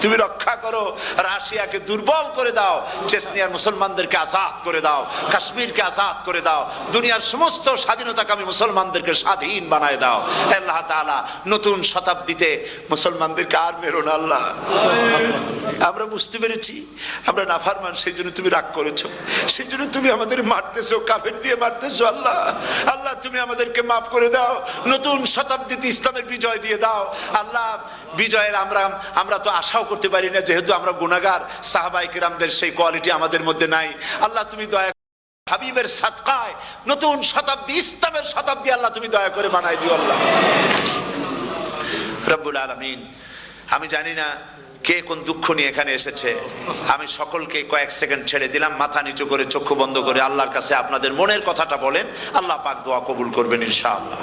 S1: তুমি রক্ষা করো। রাশিয়াকে দুর্বল করে দাও, চেচনিয়ার মুসলমানদেরকে আজাদ করে দাও, কাশ্মীরকে আজাদ করে দাও, দুনিয়ার সমস্ত স্বাধীনতাকামী মুসলমানদেরকে স্বাধীন বানায় দাও আল্লাহ তাআলা। নতুন শতাব্দীতে মুসলমানদেরকে আর মেরো না আল্লাহ। আমরা বুঝতে পেরেছি আমরা নাফরমান, সেই জন্য তুমি রাগ করেছো, সেই জন্য তুমি আমাদের মারতেছো, কাফের দিয়ে মারতেছো আল্লাহ। আল্লাহ তুমি আমাদেরকে মাফ করে দাও, নতুন শতাব্দীতে ইসলামের বিজয় দিয়ে দাও আল্লাহ। বিজয়ের আমরা তো আশাও করতে পারি না, যেহেতু আমরা গুনাহগার। সাহাবায়ে কিরামদের সেই কোয়ালিটি আমাদের মধ্যে নাই আল্লাহ। তুমি দয়া হাবিবের সাদকায় নতুন শতাব্দী, ইসলামের শতাব্দী আল্লাহ তুমি দয়া করে বানাই দিও আল্লাহ রব্বুল আলামিন। আমি জানি না কে কোন দুঃখ নিয়ে এখানে এসেছে, আমি সকলকে কয়েক সেকেন্ড ছেড়ে দিলাম, মাথা নিচু করে চক্ষু বন্ধ করে আল্লাহর কাছে আপনাদের মনের কথাটা বলেন, আল্লাহ পাক দোয়া কবুল করবেন ইনশাআল্লাহ।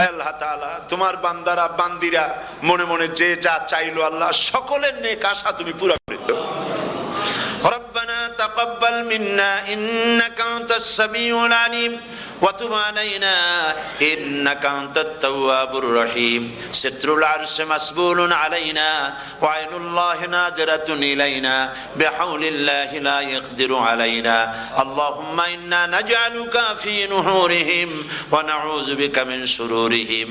S1: আল্লাহ তাআলা, তোমার বান্দারা বান্দিরা মনে মনে যে যা চাইলো আল্লাহ, সকলের নেক আশা তুমি পুরা করে দাও। ربنا تقبل منا إنك أنت السميع العليم وتب علينا إنك أنت التواب الرحيم. ستر العرش مسبول علينا وعين الله ناظرة إلينا بحول الله لا يقدر علينا. اللهم إنا نجعلك في نحورهم ونعوذ بك من شرورهم.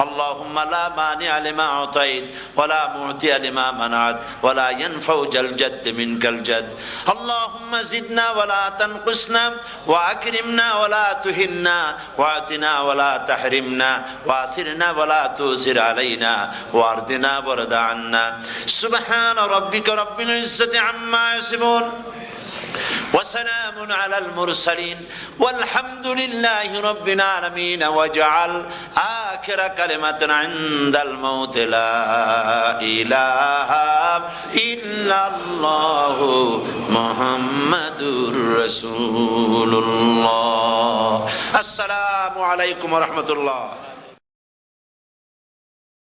S1: اللهم لا مانع لما أعطيت ولا معطي لما منعت ولا ينفع ذا الجد منك الجد. اللهم زدنا ولا تنقصنا وأكرمنا ولا تهنا وأعطنا ولا تحرمنا وآثرنا ولا تؤثر علينا وأرضنا وارض عنا. سبحان ربك رب العزة عما يصفون وسلام على المرسلين والحمد لله رب العالمين. واجعل آخر كلمة عند الموت لا إله إلا الله محمد رسول الله. السلام عليكم ورحمة الله.